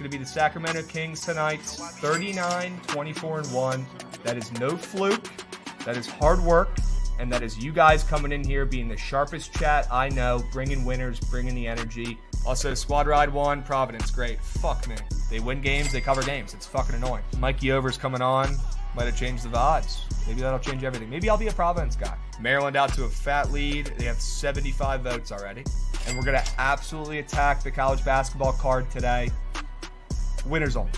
going to be the Sacramento Kings tonight, 39, 24-1. That is no fluke. That is hard work. And that is you guys coming in here being the sharpest chat I know, bringing winners, bringing the energy. Also, Squad Ride won. Providence, great. Fuck me. They win games, they cover games. It's fucking annoying. Mikey Over's coming on. Might have changed the vibes. Maybe that'll change everything. Maybe I'll be a Providence guy. Maryland out to a fat lead. They have 75 votes already. And we're going to absolutely attack the college basketball card today. Winners only.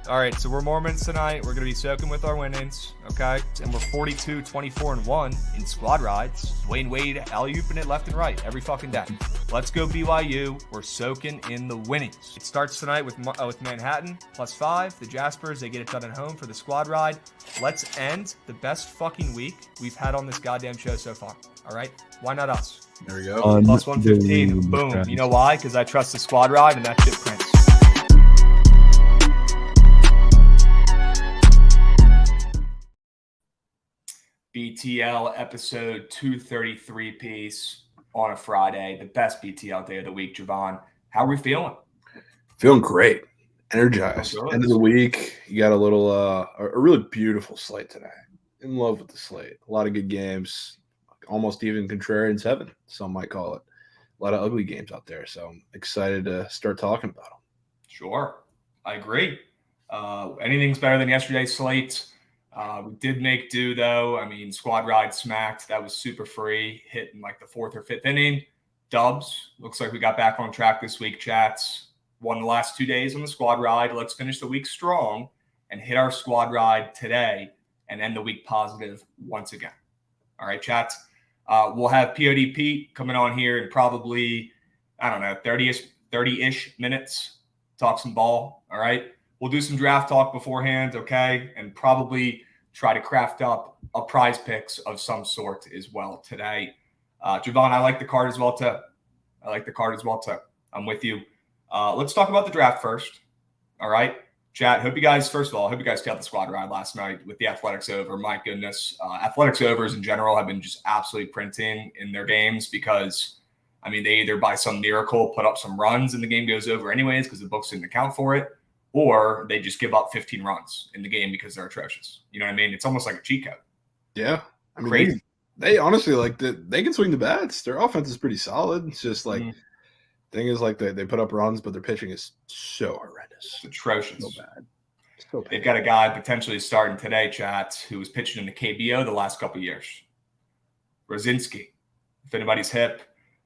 All right, so we're Mormons tonight. We're going to be soaking with our winnings, okay? And we're 42, 24-1 in squad rides. Dwayne Wade alley-ooping it left and right every fucking day. Let's go BYU. We're soaking in the winnings. It starts tonight with Manhattan, +5. The Jaspers, they get it done at home for the squad ride. Let's end the best fucking week we've had on this goddamn show so far, all right? Why not us? There we go. +115. Boom. You know why? Because I trust the squad ride, and that shit prints. BTL episode 233 piece on a Friday, the best BTL day of the week. Jovan, how are we feeling? Feeling great, energized. End of the week, you got a little, a really beautiful slate today. In love with the slate. A lot of good games, almost even contrarians heaven, some might call it. A lot of ugly games out there, so I'm excited to start talking about them. Sure, I agree. Anything's better than yesterday's slate. We did make do, though. I mean, squad ride smacked. That was super free. Hit in like the 4th or 5th inning. Dubs. Looks like we got back on track this week, chats. Won the last 2 days on the squad ride. Let's finish the week strong and hit our squad ride today and end the week positive once again. All right, chats. We'll have POD Pete coming on here in probably, 30-ish minutes. Talk some ball. All right. We'll do some draft talk beforehand, okay? And probably try to craft up a prize picks of some sort as well today. Jovan, I like the card as well, too. I'm with you. Let's talk about the draft first. All right? Chat, hope you guys tailed the squad ride last night with the Athletics over. My goodness. Athletics overs in general have been just absolutely printing in their games because, I mean, they either by some miracle put up some runs and the game goes over anyways because the books didn't account for it, or they just give up 15 runs in the game because they're atrocious. You know what I mean? It's almost like a cheat code. Yeah. I mean, crazy. They honestly, they can swing the bats. Their offense is pretty solid. It's just thing is, they put up runs, but their pitching is so horrendous. It's atrocious. So bad. So bad. They've got a guy potentially starting today, chat, who was pitching in the KBO the last couple of years. Rosinski. If anybody's hip,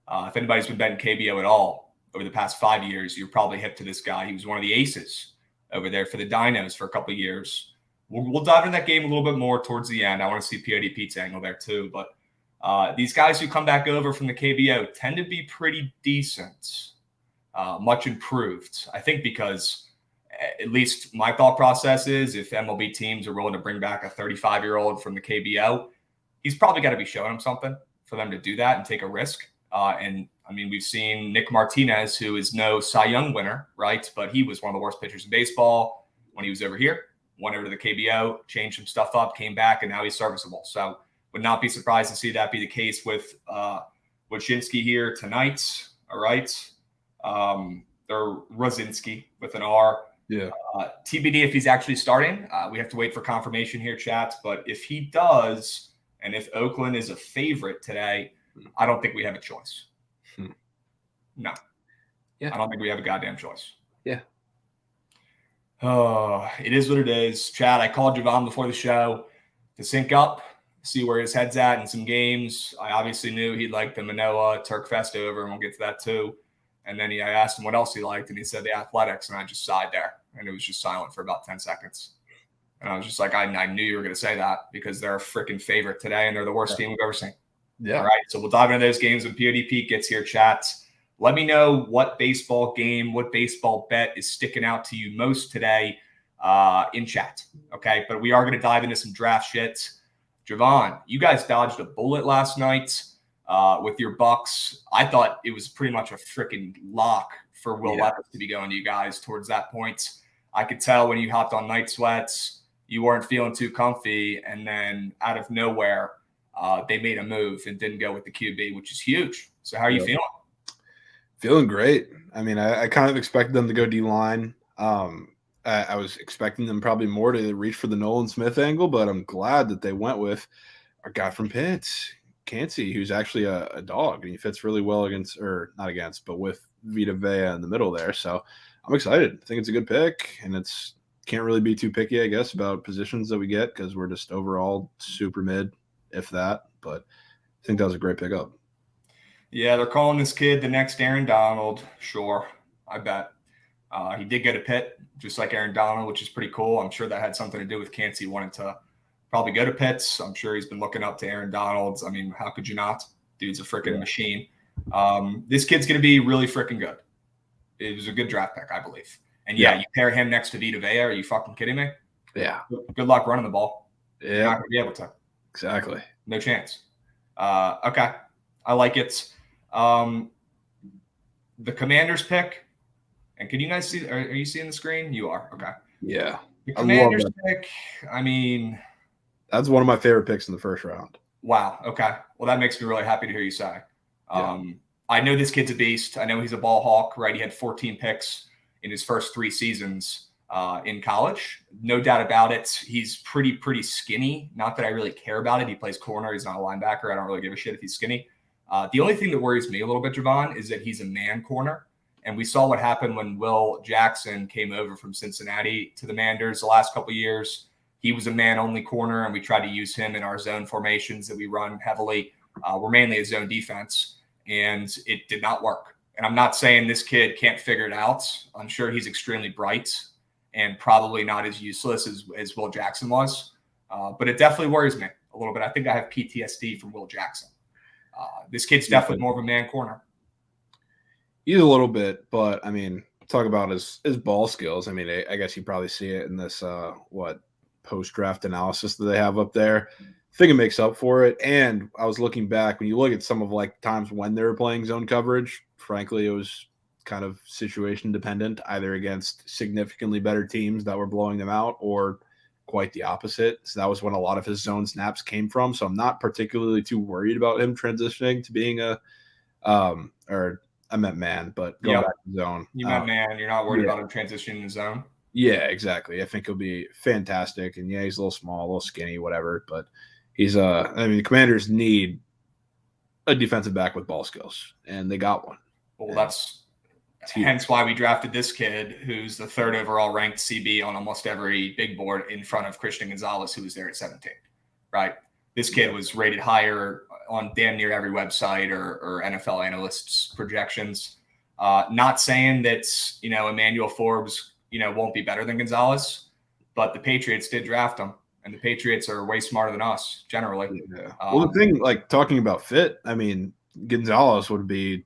if anybody's been betting KBO at all over the past 5 years, you're probably hip to this guy. He was one of the aces over there for the Dinos for a couple of years. We'll dive into that game a little bit more towards the end. I want to see POD Pete's angle there too. But these guys who come back over from the KBO tend to be pretty decent, much improved. I think because at least my thought process is if MLB teams are willing to bring back a 35-year-old from the KBO, he's probably got to be showing them something for them to do that and take a risk. And I mean, we've seen Nick Martinez, who is no Cy Young winner, right? But he was one of the worst pitchers in baseball when he was over here, went over to the KBO, changed some stuff up, came back, and now he's serviceable. So would not be surprised to see that be the case with Wojcinski here tonight. All right. Or Rosinski with an R. Yeah. TBD if he's actually starting. We have to wait for confirmation here, chats. But if he does, and if Oakland is a favorite today, I don't think we have a choice. No. Yeah. I don't think we have a goddamn choice. Yeah. Oh, it is what it is. Chad, I called Jovan before the show to sync up, see where his head's at in some games. I obviously knew he'd like the Manoa Turk Fest over, and we'll get to that too. And then I asked him what else he liked, and he said the Athletics, and I just sighed there. And it was just silent for about 10 seconds. And I was just like, I knew you were going to say that because they're a freaking favorite today, and they're the worst team we've ever seen. Yeah. All right, so we'll dive into those games when POD Pete gets here, chats. Let me know what baseball game, what baseball bet is sticking out to you most today in chat, okay? But we are going to dive into some draft shit. Jovan, you guys dodged a bullet last night with your Bucks. I thought it was pretty much a freaking lock for Will Levis to be going to you guys towards that point. I could tell when you hopped on Night Sweats, you weren't feeling too comfy, and then out of nowhere, they made a move and didn't go with the QB, which is huge. So how are you feeling? Feeling great. I mean, I kind of expected them to go D-line. I was expecting them probably more to reach for the Nolan Smith angle, but I'm glad that they went with our guy from Pitt, Cansey, who's actually a dog, and he fits really well against, or not against, but with Vita Vea in the middle there. So I'm excited. I think it's a good pick, and it's can't really be too picky, I guess, about positions that we get because we're just overall super mid, if that. But I think that was a great pickup. Yeah, they're calling this kid the next Aaron Donald. Sure, I bet. He did go to Pitt, just like Aaron Donald, which is pretty cool. I'm sure that had something to do with Cansey wanting to probably go to Pitts. I'm sure he's been looking up to Aaron Donald's. I mean, how could you not? Dude's a freaking machine. This kid's going to be really freaking good. It was a good draft pick, I believe. And yeah, you pair him next to Vita Vea. Are you fucking kidding me? Yeah. Good luck running the ball. Yeah. You're not going to be able to. Exactly. No chance. Okay. I like it. The Commanders pick. And can you guys see? Are you seeing the screen? You are. Okay. Yeah. The Commanders pick. I mean, that's one of my favorite picks in the first round. Wow. Okay. Well, that makes me really happy to hear you say. I know this kid's a beast. I know he's a ball hawk, right? He had 14 picks in his first 3 seasons in college. No doubt about it. He's pretty skinny. Not that I really care about it. He plays corner. He's not a linebacker. I don't really give a shit if he's skinny. The only thing that worries me a little bit, Jovan, is that he's a man corner. And we saw what happened when Will Jackson came over from Cincinnati to the Manders the last couple of years. He was a man-only corner, and we tried to use him in our zone formations that we run heavily. We're mainly a zone defense, and it did not work. And I'm not saying this kid can't figure it out. I'm sure he's extremely bright and probably not as useless as Will Jackson was. But it definitely worries me a little bit. I think I have PTSD from Will Jackson. This kid's definitely more of a man corner. He's a little bit, but I mean, talk about his ball skills. I mean, I guess you probably see it in this post-draft analysis that they have up there. I think it makes up for it. And I was looking back, when you look at some of like times when they were playing zone coverage, frankly, it was kind of situation dependent, either against significantly better teams that were blowing them out or quite the opposite. So that was when a lot of his zone snaps came from. So I'm not particularly too worried about him transitioning to being I meant man, but going back to zone. You meant man. You're not worried about him transitioning to zone? Yeah, exactly. I think he'll be fantastic. And yeah, he's a little small, a little skinny, whatever. But he's I mean, the Commanders need a defensive back with ball skills, and they got one. Well, that's hence why we drafted this kid, who's the 3rd overall ranked CB on almost every big board in front of Christian Gonzalez, who was there at 17. Right? This kid was rated higher on damn near every website or NFL analysts' projections. Not saying that Emmanuel Forbes won't be better than Gonzalez, but the Patriots did draft him, and the Patriots are way smarter than us generally. Yeah. Well, the thing, like talking about fit, I mean, Gonzalez would be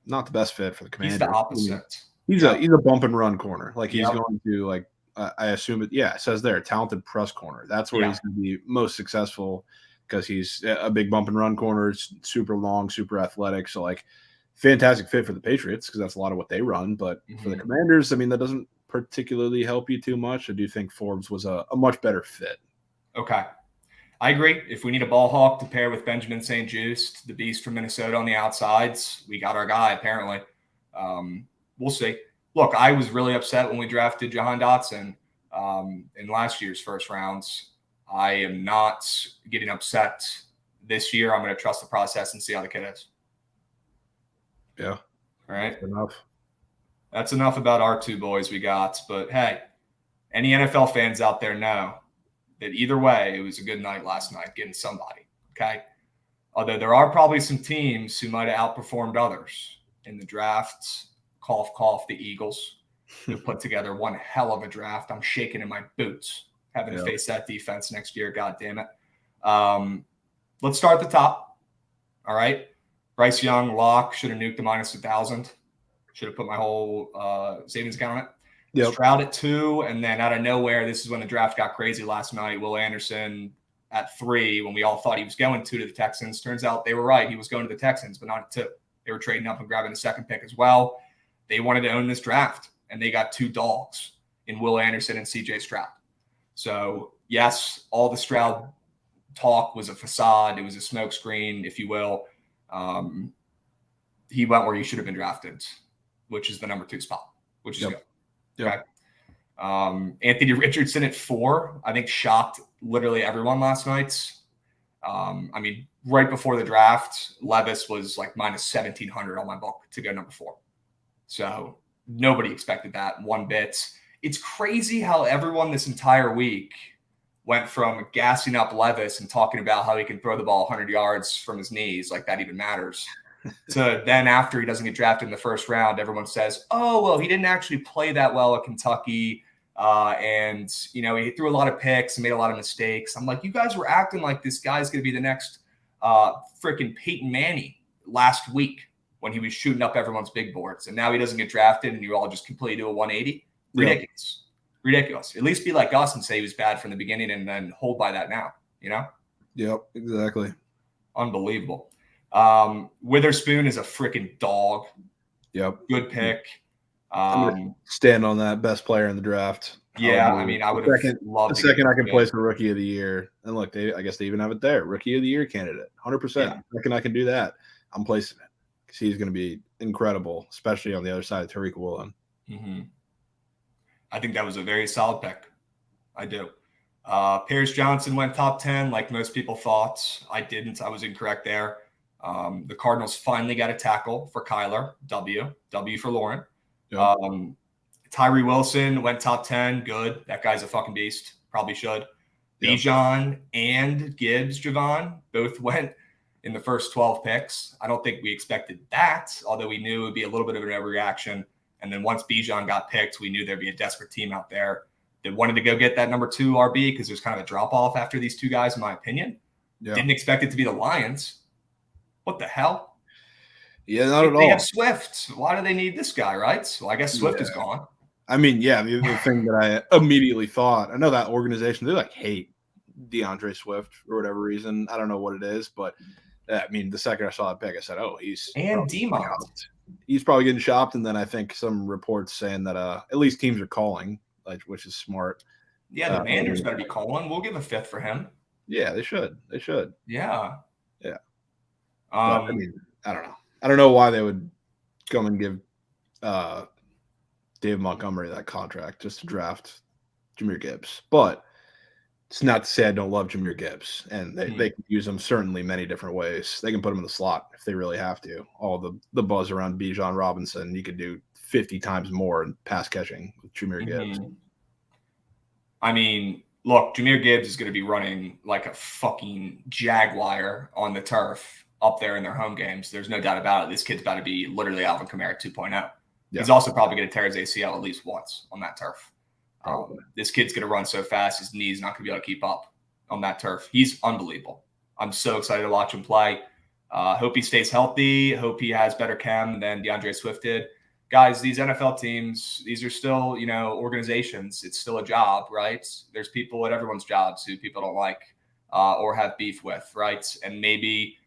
not the best fit for the Commanders. He's the opposite. He's a bump and run corner. Like he's going to like I assume it. Yeah, it says there, talented press corner. That's where he's going to be most successful because he's a big bump and run corner, super long, super athletic. So like fantastic fit for the Patriots because that's a lot of what they run. But for the Commanders, I mean, that doesn't particularly help you too much. I do think Forbes was a much better fit. Okay. I agree. If we need a ball hawk to pair with Benjamin St. Juste, the beast from Minnesota on the outsides, we got our guy, apparently. We'll see. Look, I was really upset when we drafted Jahan Dotson in last year's first rounds. I am not getting upset this year. I'm going to trust the process and see how the kid is. Yeah. All right. That's enough about our 2 boys we got. But, hey, any NFL fans out there know that either way, it was a good night last night getting somebody, okay? Although there are probably some teams who might have outperformed others in the drafts. Cough, cough, the Eagles, who put together one hell of a draft. I'm shaking in my boots having to face that defense next year. God damn it. Let's start at the top. All right. Bryce Young, lock, should have nuked the -1,000. Should have put my whole savings account on it. Yep. Stroud at 2, and then out of nowhere, this is when the draft got crazy last night. Will Anderson at 3, when we all thought he was going to the Texans. Turns out they were right. He was going to the Texans, but not at 2. They were trading up and grabbing the 2nd pick as well. They wanted to own this draft, and they got 2 dogs in Will Anderson and CJ Stroud. So, yes, all the Stroud talk was a facade. It was a smokescreen, if you will. He went where he should have been drafted, which is the number 2 spot, which is good. Yep. Okay. Anthony Richardson at 4, I think shocked literally everyone last night. I mean, right before the draft, Levis was like minus 1,700 on my book to go number 4. So nobody expected that one bit. It's crazy how everyone this entire week went from gassing up Levis and talking about how he can throw the ball 100 yards from his knees, like that even matters, to then after he doesn't get drafted in the first round, everyone says, oh, well, he didn't actually play that well at Kentucky. And, you know, he threw a lot of picks and made a lot of mistakes. I'm like, you guys were acting like this guy's going to be the next freaking Peyton Manning last week when he was shooting up everyone's big boards. And now he doesn't get drafted and you all just completely do a 180. Ridiculous. Yep. Ridiculous. At least be like us and say he was bad from the beginning and then hold by that now, you know? Yep, exactly. Unbelievable. Witherspoon is a freaking dog. Yep. Good pick. I'm gonna stand on that. Best player in the draft. Yeah, I mean, I would have loved the second I can place a rookie of the year. And look, I guess they even have it there. Rookie of the year candidate. 100%. The second I can do that, I'm placing it. Because he's going to be incredible, especially on the other side of Tariq Woolen. Mm-hmm. I think that was a very solid pick. I do. Paris Johnson went top 10 like most people thought. I didn't. I was incorrect there. The Cardinals finally got a tackle for Kyler. W for Lauren. Yep. Tyree Wilson went top 10. Good. That guy's a fucking beast. Probably should. Yep. Bijan and Gibbs, Jovan, both went in the first 12 picks. I don't think we expected that, although we knew it would be a little bit of an overreaction. And then once Bijan got picked, we knew there'd be a desperate team out there that wanted to go get that number 2 RB because there's kind of a drop-off after these two guys, in my opinion. Yeah. Didn't expect it to be the Lions. What the hell? Yeah, not at all. They have Swift. Why do they need this guy, right? Well, I guess Swift is gone. I mean, yeah, the thing that I immediately thought, I know that organization, they like hate DeAndre Swift for whatever reason. I don't know what it is, but I mean, the second I saw that pick, I said, oh, he's probably getting shopped. And then I think some reports saying that at least teams are calling, like, which is smart. Yeah, the Commanders better be calling. We'll give a 5th for him. Yeah, they should. They should. Yeah. Yeah. I mean, I don't know. I don't know why they would come and give Dave Montgomery that contract just to draft Jahmyr Gibbs. But it's not to say I don't love Jahmyr Gibbs. And they can use him certainly many different ways. They can put him in the slot if they really have to. All the buzz around Bijan Robinson, you could do 50 times more in pass catching with Jahmyr Gibbs. I mean, look, Jahmyr Gibbs is going to be running like a fucking jaguar on the turf up there in their home games. There's no doubt about it. This kid's about to be literally Alvin Kamara 2.0. Yeah. He's also probably going to tear his ACL at least once on that turf. This kid's going to run so fast, his knee's not going to be able to keep up on that turf. He's unbelievable. I'm so excited to watch him play. Hope he stays healthy. Hope he has better chem than DeAndre Swift did. Guys, these NFL teams, these are still, you know, organizations. It's still a job, right? There's people at everyone's jobs who people don't like or have beef with, right? And maybe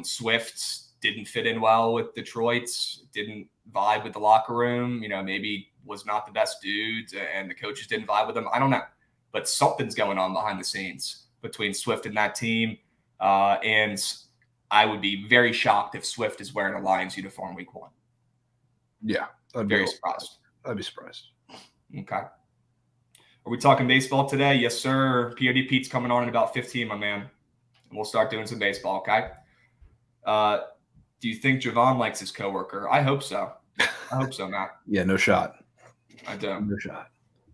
Swift didn't fit in well with Detroit, didn't vibe with the locker room, you know, maybe was not the best dude and the coaches didn't vibe with him. I don't know. But something's going on behind the scenes between Swift and that team. And I would be very shocked if Swift is wearing a Lions uniform week 1. Yeah. I'd be surprised. I'd be surprised. Okay. Are we talking baseball today? Yes, sir. POD Pete's coming on in about 15, my man. And we'll start doing some baseball, okay? Do you think Jovan likes his coworker? I hope so. I hope so, Matt. Yeah, no shot. I do. No shot.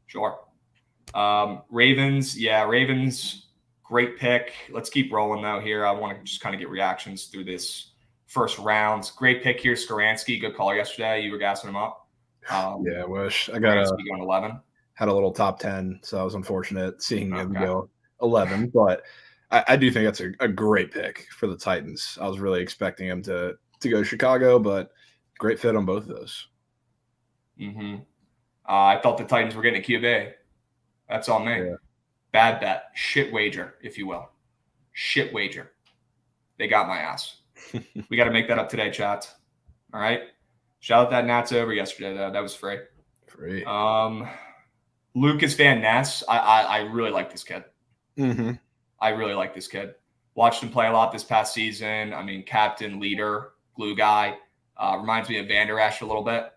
Sure. Ravens. Yeah, Ravens. Great pick. Let's keep rolling, though, here. I want to just kind of get reactions through this first round. Great pick here, Skuransky. Good call yesterday. You were gassing him up. Yeah, I wish. I got going 11. Had a little top 10, so I was unfortunate seeing him go 11. But I do think that's a great pick for the Titans. I was really expecting him to go Chicago, but great fit on both of those. Mm-hmm. I thought the Titans were getting a QB. That's on me. Yeah. Bad bet. Shit wager, if you will. Shit wager. They got my ass. We got to make that up today, chat. All right? Shout out that Nats over yesterday, though. That was free. Free. Lucas Van Ness. I really like this kid. Mm-hmm. I really like this kid. Watched him play a lot this past season. I mean, captain, leader, glue guy. Reminds me of Van Der Esch a little bit.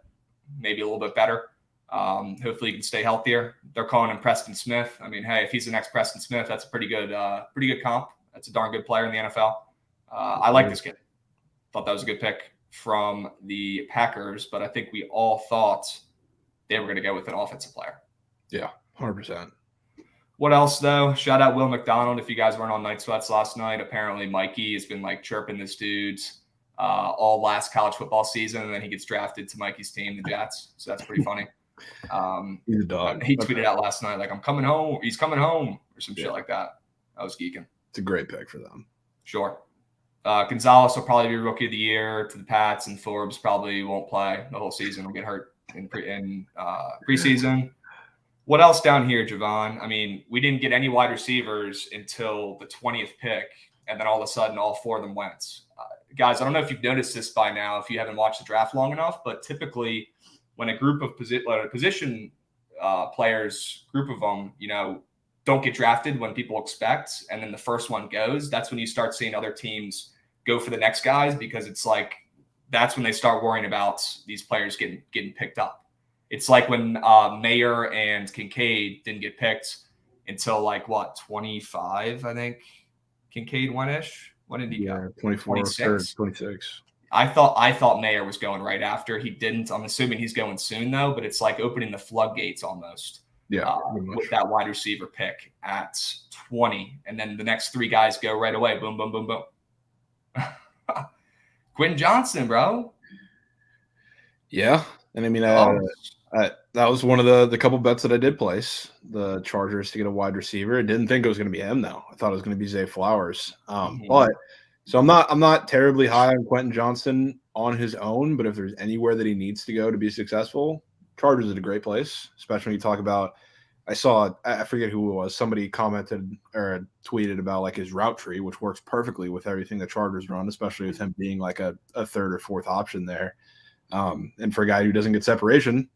Maybe a little bit better. Hopefully he can stay healthier. They're calling him Preston Smith. I mean, hey, if he's the next Preston Smith, that's a pretty good comp. That's a darn good player in the NFL. I like this kid. Thought that was a good pick from the Packers, but I think we all thought they were going to go with an offensive player. Yeah, 100%. What else, though? Shout out Will McDonald. If you guys weren't on Night Sweats last night, apparently Mikey has been like chirping this dude all last college football season, and then he gets drafted to Mikey's team, the Jets. So that's pretty funny. He's a dog. He tweeted out last night, like, I'm coming home. He's coming home or some shit like that. I was geeking. It's a great pick for them. Sure. Gonzalez will probably be Rookie of the Year to the Pats, and Forbes probably won't play the whole season. Will get hurt in preseason. What else down here, Jovan? I mean, we didn't get any wide receivers until the 20th pick, and then all of a sudden, all four of them went. Guys, I don't know if you've noticed this by now, if you haven't watched the draft long enough, but typically when a group of position players, group of them, don't get drafted when people expect, and then the first one goes, that's when you start seeing other teams go for the next guys, because it's like that's when they start worrying about these players getting picked up. It's like when Mayer and Kincaid didn't get picked until 25, I think. Kincaid went-ish. What did he go? 24, 26. I thought Mayer was going right after. He didn't. I'm assuming he's going soon, though, but it's like opening the floodgates almost. Yeah, with that wide receiver pick at 20. And then the next three guys go right away. Boom, boom, boom, boom. Quentin Johnston, bro. Yeah. And I mean, that was one of the couple bets that I did place, the Chargers to get a wide receiver. I didn't think it was going to be him, though. I thought it was going to be Zay Flowers. But so I'm not terribly high on Quentin Johnston on his own, but if there's anywhere that he needs to go to be successful, Chargers is a great place, especially when you talk about – I forget who it was. Somebody commented or tweeted about like his route tree, which works perfectly with everything the Chargers run, especially with him being like a third or fourth option there. And for a guy who doesn't get separation,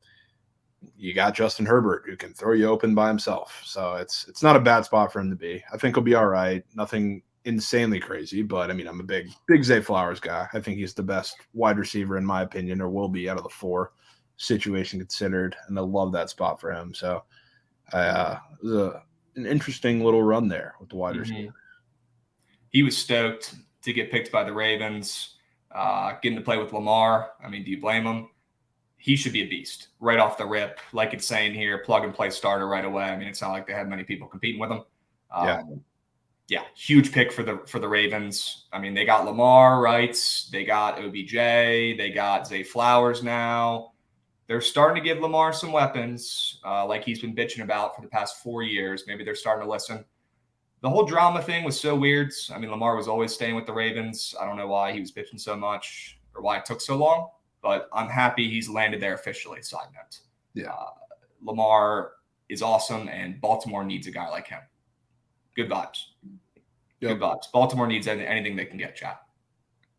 you got Justin Herbert who can throw you open by himself. So it's not a bad spot for him to be. I think he'll be all right. Nothing insanely crazy, but I mean, I'm a big Zay Flowers guy. I think he's the best wide receiver in my opinion, or will be out of the four, situation considered, and I love that spot for him. So it was an interesting little run there with the wide receiver. He was stoked to get picked by the Ravens, getting to play with Lamar. I mean, do you blame him? He should be a beast right off the rip. Like it's saying here, plug and play starter right away. I mean, it's not like they had many people competing with him. Yeah, huge pick for the Ravens. I mean, they got Lamar, right? They got OBJ. They got Zay Flowers now. They're starting to give Lamar some weapons, like he's been bitching about for the past 4 years. Maybe they're starting to listen. The whole drama thing was so weird. I mean, Lamar was always staying with the Ravens. I don't know why he was bitching so much or why it took so long, but I'm happy he's landed there officially. Side note. Yeah. Lamar is awesome, and Baltimore needs a guy like him. Good vibes. Good vibes. Baltimore needs anything they can get, chat.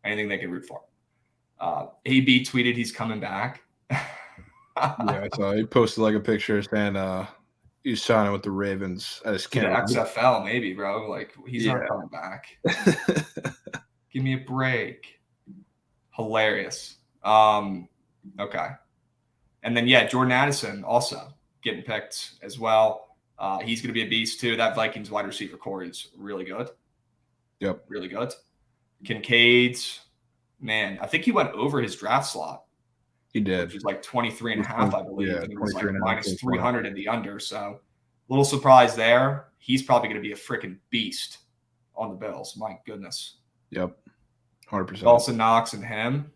Anything they can root for. AB tweeted he's coming back. Yeah, I saw he posted like a picture saying he's signing with the Ravens. I just can't. XFL, maybe, bro. Like, he's not coming back. Give me a break. Hilarious. Okay. And then, Jordan Addison also getting picked as well. He's going to be a beast, too. That Vikings wide receiver core is really good. Yep. Really good. Kincaid, man, I think he went over his draft slot. He did. Which was like 23 and a half, I believe. Yeah, and it was like minus 300 in the under. So a little surprise there. He's probably going to be a freaking beast on the Bills. My goodness. Yep. 100%. Dawson Knox and him.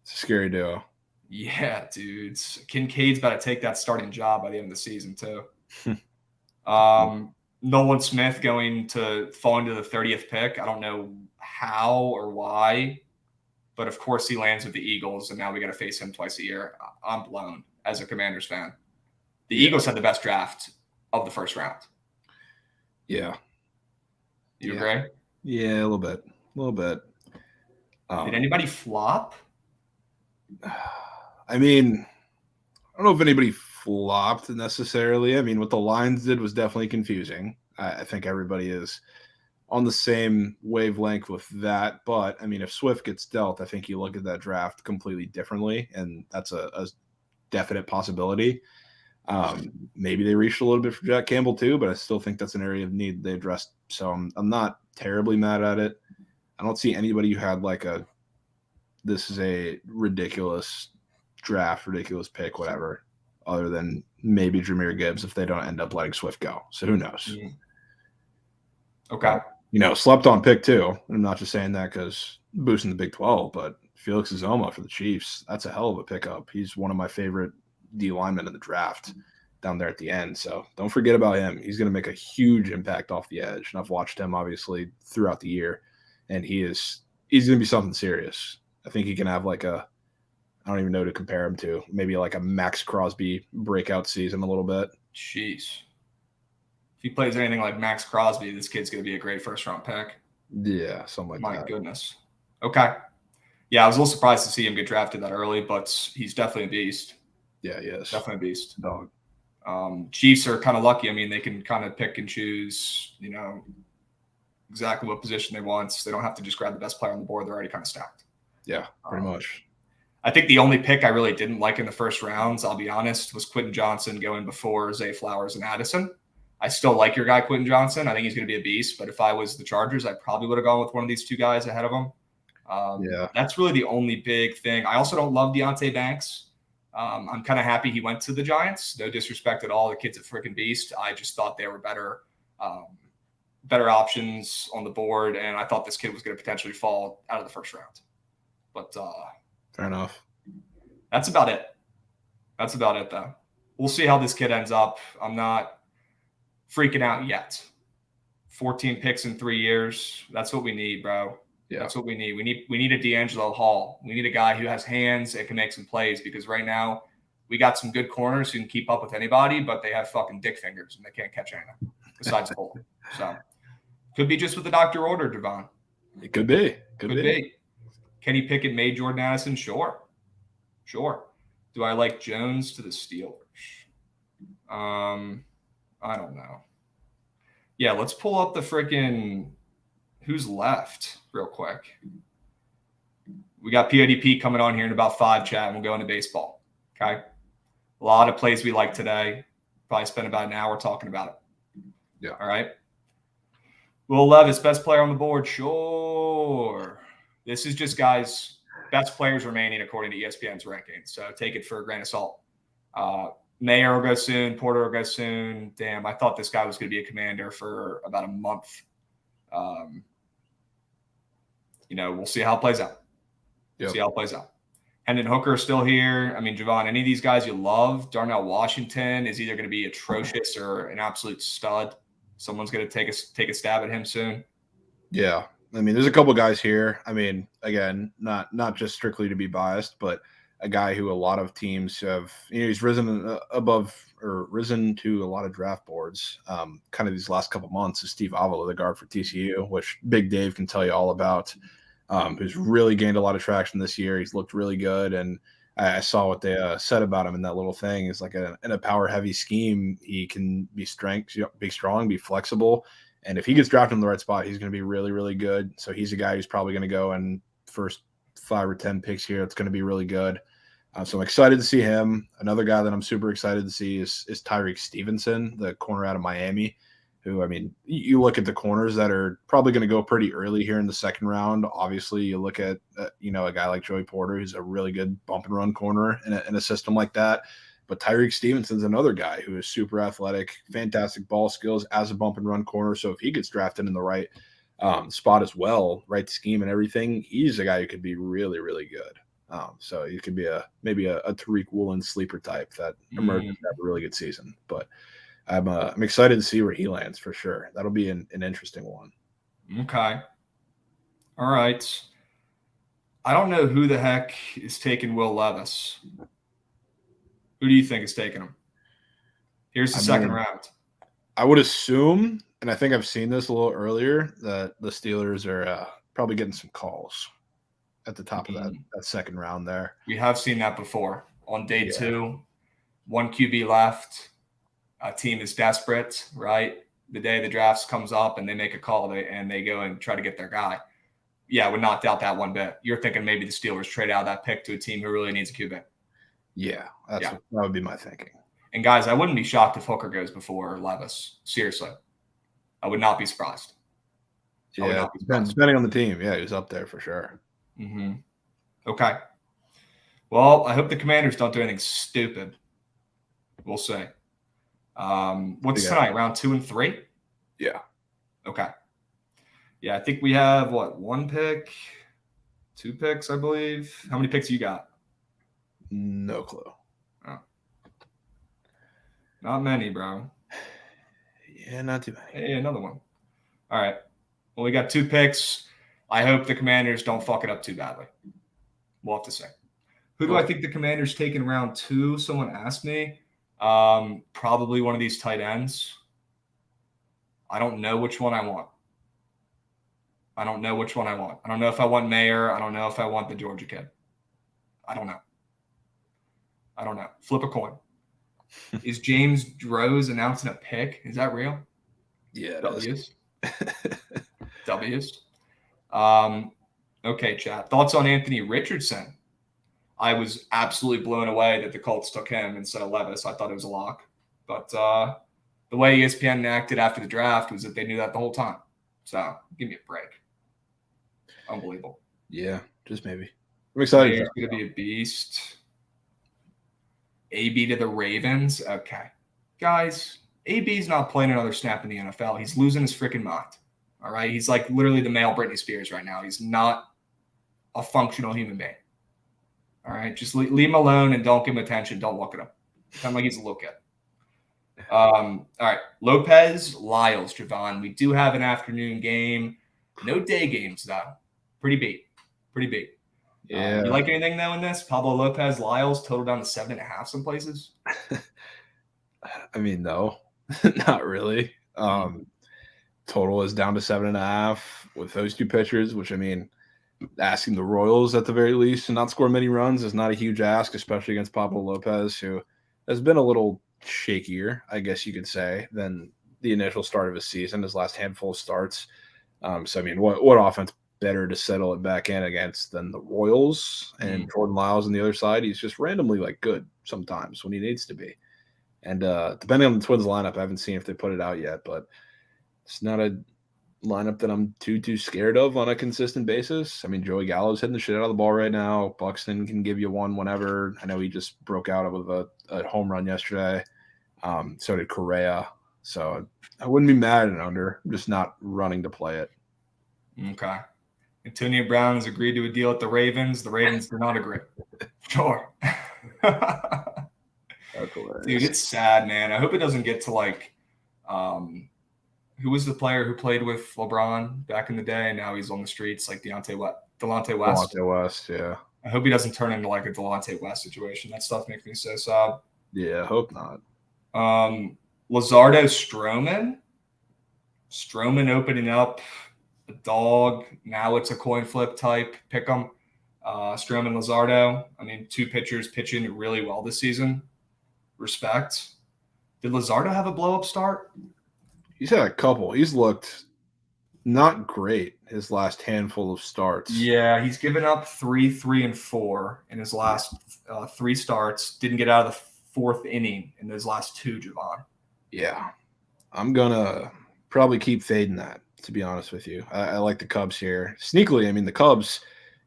It's a scary duo. Yeah, dudes. Kincaid's about to take that starting job by the end of the season, too. Nolan Smith going to fall into the 30th pick. I don't know how or why. But, of course, he lands with the Eagles, and now we got to face him twice a year. I'm blown as a Commanders fan. The Eagles had the best draft of the first round. Yeah. You agree? Yeah, a little bit. Did anybody flop? I mean, I don't know if anybody flopped necessarily. I mean, what the Lions did was definitely confusing. I think everybody is on the same wavelength with that. But, I mean, if Swift gets dealt, I think you look at that draft completely differently, and that's a definite possibility. Maybe they reached a little bit for Jack Campbell too, but I still think that's an area of need they addressed. So I'm not terribly mad at it. I don't see anybody who had like this is a ridiculous draft, ridiculous pick, whatever, other than maybe Jahmyr Gibbs if they don't end up letting Swift go. So who knows? Mm. Okay. But, slept on pick too. I'm not just saying that because boosting the Big 12, but Felix Azoma for the Chiefs, that's a hell of a pickup. He's one of my favorite D linemen in the draft down there at the end. So don't forget about him. He's going to make a huge impact off the edge. And I've watched him obviously throughout the year, and he's going to be something serious. I think he can have I don't even know who to compare him to. Maybe like a Max Crosby breakout season a little bit. Jeez. If he plays anything like Max Crosby, this kid's going to be a great first-round pick. Yeah, something like that. My goodness. Okay. Yeah, I was a little surprised to see him get drafted that early, but he's definitely a beast. Yeah, he is. Definitely a beast. Dog. Chiefs are kind of lucky. I mean, they can kind of pick and choose, exactly what position they want. So they don't have to just grab the best player on the board. They're already kind of stacked. Yeah, pretty much. I think the only pick I really didn't like in the first rounds, I'll be honest, was Quentin Johnson going before Zay Flowers and Addison. I still like your guy, Quentin Johnson. I think he's going to be a beast. But if I was the Chargers, I probably would have gone with one of these two guys ahead of him. That's really the only big thing. I also don't love Deonte Banks. I'm kind of happy he went to the Giants. No disrespect at all. The kid's a freaking beast. I just thought they were better options on the board, and I thought this kid was going to potentially fall out of the first round. But fair enough. That's about it. That's about it, though. We'll see how this kid ends up. I'm not freaking out yet. 14 picks in 3 years. That's what we need, bro. Yeah. That's what we need. We need a D'Angelo Hall. We need a guy who has hands and can make some plays, because right now we got some good corners who can keep up with anybody, but they have fucking dick fingers and they can't catch anything besides the ball. So could be just what the doctor ordered, Jovan. It could be. Could be. Kenny Pickett made Jordan Addison? Sure. Do I like Jones to the Steelers? I don't know. Yeah, let's pull up the freaking who's left real quick. We got PODP coming on here in about 5, chat, and we'll go into baseball. Okay. A lot of plays we like today. Probably spend about an hour talking about it. Yeah. All right. Will Levis, best player on the board? Sure. This is just guys, best players remaining according to ESPN's rankings. So take it for a grain of salt. Mayer will go soon. Porter will go soon. Damn, I thought this guy was going to be a Commander for about a month. We'll see how it plays out. Yep. See how it plays out. Hendon Hooker is still here. I mean, Jovan, any of these guys you love? Darnell Washington is either going to be atrocious or an absolute stud. Someone's going to take a stab at him soon. Yeah. I mean, there's a couple guys here. I mean, again, not just strictly to be biased, but a guy who a lot of teams have, he's risen to a lot of draft boards kind of these last couple months is Steve Avila, the guard for TCU, which Big Dave can tell you all about, who's really gained a lot of traction this year. He's looked really good. And I saw what they said about him in that little thing. Is like in a power heavy scheme, he can be strong, be flexible. And if he gets drafted in the right spot, he's going to be really, really good. So he's a guy who's probably going to go in first 5 or 10 picks here. It's going to be really good. So I'm excited to see him. Another guy that I'm super excited to see is Tyreek Stevenson, the corner out of Miami, who, I mean, you look at the corners that are probably going to go pretty early here in the second round. Obviously, you look at, a guy like Joey Porter, who's a really good bump and run corner in a system like that. But Tyreek Stevenson's another guy who is super athletic, fantastic ball skills as a bump and run corner. So if he gets drafted in the right spot as well, right scheme and everything, he's a guy who could be really, really good. So he could be maybe a Tariq Woolen sleeper type that emerges to have a really good season. But I'm excited to see where he lands for sure. That'll be an interesting one. Okay. All right. I don't know who the heck is taking Will Levis. Who do you think is taking him? Here's the second round. I would assume, and I think I've seen this a little earlier, that the Steelers are probably getting some calls at the top of that second round there. We have seen that before. On day 2, 1 QB left. A team is desperate, right? The day the drafts comes up and they make a call and they go and try to get their guy. Yeah, I would not doubt that one bit. You're thinking maybe the Steelers trade out that pick to a team who really needs a QB. Yeah, that would be my thinking. And guys, I wouldn't be shocked if Hooker goes before Levis. Seriously, I would not be surprised. Yeah, depending on the team. Yeah, he's up there for sure. Mm-hmm. Okay. Well, I hope the Commanders don't do anything stupid. We'll see. What's tonight? Round 2 and 3? Yeah. Okay. Yeah, I think we have, 1 pick? 2 picks, I believe. How many picks you got? No clue. Oh. Not many, bro. Yeah, not too many. Hey, another one. All right. Well, we got 2 picks. I hope the Commanders don't fuck it up too badly. We'll have to see. Who do I think the Commanders take in round 2? Someone asked me. Probably one of these tight ends. I don't know which one I want. I don't know if I want Mayer. I don't know if I want the Georgia kid. I don't know. Flip a coin. Is James Rose announcing a pick? Is that real? Yeah. W's. W's. Okay, chat. Thoughts on Anthony Richardson? I was absolutely blown away that the Colts took him instead of Levis. I thought it was a lock. But the way ESPN acted after the draft was that they knew that the whole time. So give me a break. Unbelievable. Yeah, just maybe. I'm excited. He's going to be a beast. AB to the Ravens. Okay. Guys, AB's not playing another snap in the NFL. He's losing his freaking mind. All right? He's like literally the male Britney Spears right now. He's not a functional human being. All right? Just leave him alone and don't give him attention. Don't look at him. Pretend like he's a little kid. All right. Lopez, Lyles, Jovan. We do have an afternoon game. No day games, though. Pretty beat. Yeah. You like anything, though, in this? Pablo Lopez, Lyles, total down to 7.5 some places? I mean, no. Not really. Total is down to 7.5 with those 2 pitchers, which, I mean, asking the Royals at the very least to not score many runs is not a huge ask, especially against Pablo Lopez, who has been a little shakier, I guess you could say, than the initial start of his season, his last handful of starts. So, I mean, what offense better to settle it back in against than the Royals and Jordan Lyles on the other side? He's just randomly good sometimes when he needs to be. And depending on the Twins lineup, I haven't seen if they put it out yet, but it's not a lineup that I'm too scared of on a consistent basis. I mean, Joey Gallo's hitting the shit out of the ball right now. Buxton can give you one whenever. I know he just broke out with a home run yesterday. So did Correa. So I wouldn't be mad at an under. I'm just not running to play it. Okay. Antonio Brown has agreed to a deal at the Ravens. The Ravens did not agree. Sure. Dude, it's sad, man. I hope it doesn't get to who was the player who played with LeBron back in the day, and now he's on the streets, like Delonte West. Delonte West, yeah. I hope he doesn't turn into a Delonte West situation. That stuff makes me so sad. Yeah, I hope not. Luzardo Stroman. Stroman opening up a dog. Now it's a coin flip type pick 'em. Stroman, Luzardo. I mean, 2 pitchers pitching really well this season. Respect. Did Luzardo have a blow-up start? He's had a couple. He's looked not great his last handful of starts. Yeah, he's given up 3, 3, and 4 in his last 3 starts. Didn't get out of the 4th inning in those last 2, Jovan. Yeah. I'm going to probably keep fading that, to be honest with you. I like the Cubs here. Sneakily, I mean, the Cubs,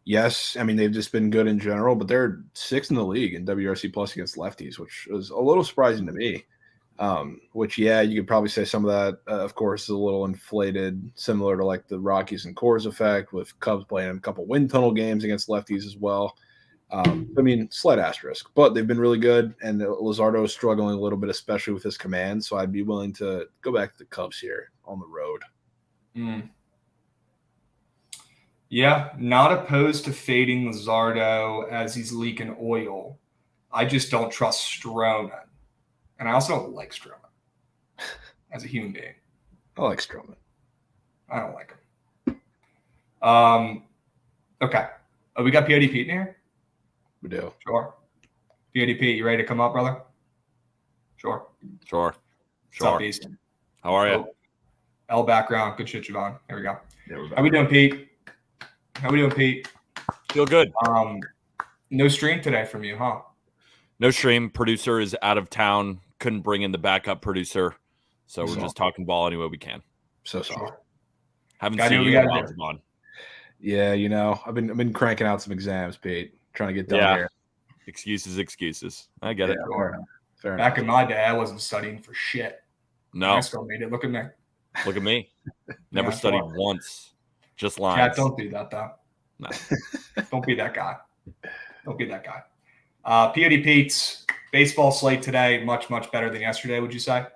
yes, I mean, they've just been good in general, but they're 6th in the league in WRC plus against lefties, which was a little surprising to me. Which, yeah, you could probably say some of that, of course, is a little inflated, similar to the Rockies and Coors effect, with Cubs playing a couple wind tunnel games against lefties as well. I mean, slight asterisk, but they've been really good, and Luzardo is struggling a little bit, especially with his command, so I'd be willing to go back to the Cubs here on the road. Yeah, not opposed to fading Luzardo as he's leaking oil. I just don't trust Stroman. And I also don't like Stroman as a human being. I like Stroman. I don't like him. Okay. Oh, we got POD Pete in here? We do. Sure. POD Pete, you ready to come up, brother? Sure. What's up, Beast? How are you? L background. Good shit, Jovan. There we go. Yeah, How we doing, Pete? Feel good. No stream today from you, huh? No stream. Producer is out of town. Couldn't bring in the backup producer. So we're just talking ball any way we can. So sorry. Haven't seen you in a while, Javon. Yeah, I've been cranking out some exams, Pete. Trying to get done here. Excuses. I get it. Fair Back in my day, I wasn't studying for shit. No. I still made it. Look at me. Never studied once. Just lines. Chat, don't do that, though. No. Don't be that guy. POD Pete's baseball slate today, much, much better than yesterday, would you say?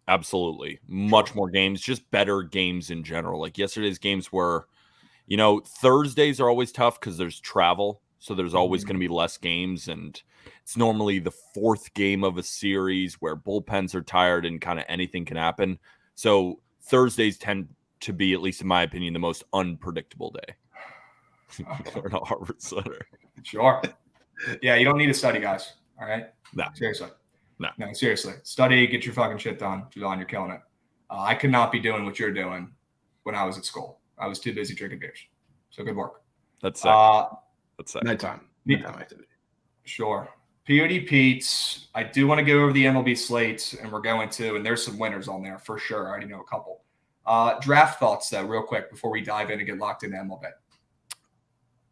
Absolutely. Much more games, just better games in general. Like yesterday's games were, Thursdays are always tough because there's travel. So there's always going to be less games. And it's normally the fourth game of a series where bullpens are tired and kind of anything can happen. So Thursdays tend to be, at least in my opinion, the most unpredictable day. Or a Harvard Center. Sure. Yeah, you don't need to study, guys. All right? No. Seriously. No, seriously. Study, get your fucking shit done. Javon, you're killing it. I could not be doing what you're doing when I was at school. I was too busy drinking beers. So good work. That's sick. Nighttime activity. Sure. POD Pete's. I do want to go over the MLB slates, and we're going to, and there's some winners on there for sure. I already know a couple. Draft thoughts, though, real quick before we dive in and get locked into MLB.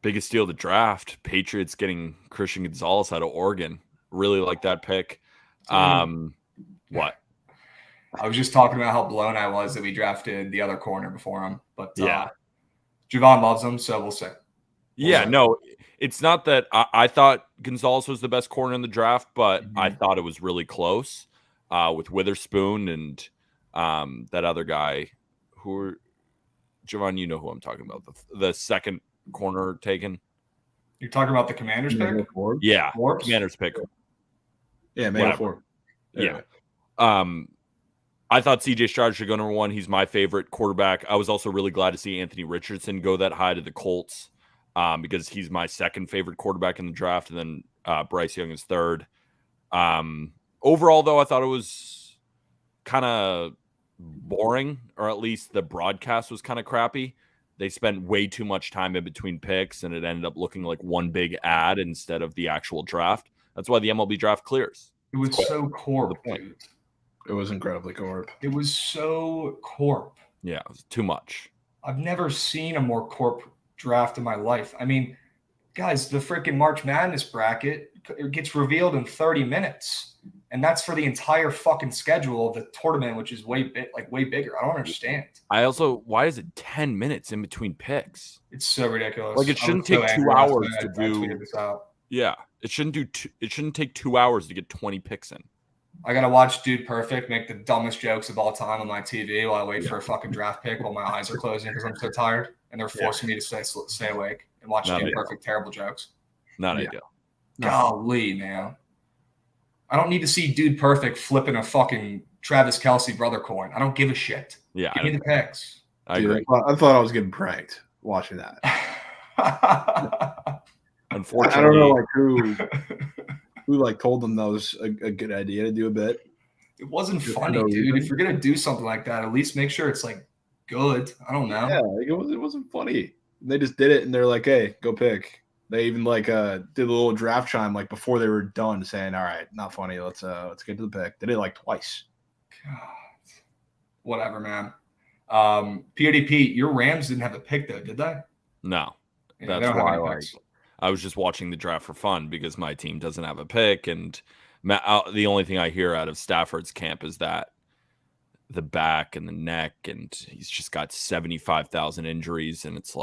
Biggest deal of the draft. Patriots getting Christian Gonzalez out of Oregon. Really like that pick. What? I was just talking about how blown I was that we drafted the other corner before him. But yeah, Jovan loves him, so we'll see. No, it's not that I thought Gonzalez was the best corner in the draft, but I thought it was really close with Witherspoon and that other guy Jovan, you know who I'm talking about. The second corner taken. You're talking about the Commanders pick? Yeah, Commanders pick. Yeah, Manuel Forbes. Yeah. I thought CJ Stroud should go number one. He's my favorite quarterback. I was also really glad to see Anthony Richardson go that high to the Colts because he's my second favorite quarterback in the draft, and then Bryce Young is third. Overall, though, I thought it was kind of boring, or at least the broadcast was kind of crappy. They spent way too much time in between picks, and it ended up looking like one big ad instead of the actual draft. That's why the MLB draft clears. It was so corp, dude. It was incredibly corp. It was so corp. Yeah, it was too much. I've never seen a more corp draft in my life. I mean, guys, the freaking March Madness bracket gets revealed in 30 minutes. And that's for the entire fucking schedule of the tournament, which is way bigger. I don't understand. Why is it 10 minutes in between picks? It's so ridiculous. Like it shouldn't take 2 hours to do. Yeah, it shouldn't take 2 hours to get 20 picks in. I gotta watch Dude Perfect make the dumbest jokes of all time on my TV while I wait for a fucking draft pick while my eyes are closing because I'm so tired, and they're forcing me to stay awake and watch Dude Perfect terrible jokes. Not ideal. Golly, man. I don't need to see Dude Perfect flipping a fucking Travis Kelce brother coin. I don't give a shit. Yeah, give me the picks. I agree. I thought I was getting pranked watching that. Unfortunately, I don't know who told them that was a good idea to do a bit. It wasn't funny, dude. If you're gonna do something like that, at least make sure it's good. I don't know. Yeah, it wasn't funny. They just did it, and they're like, "Hey, go pick." They even did a little draft chime before they were done, saying, "All right, not funny. Let's get to the pick." They did it twice. God, whatever, man. POD your Rams didn't have a pick though, did they? No, that's why I was just watching the draft for fun because my team doesn't have a pick, and the only thing I hear out of Stafford's camp is that the back and the neck, and he's just got 75,000 injuries, and it's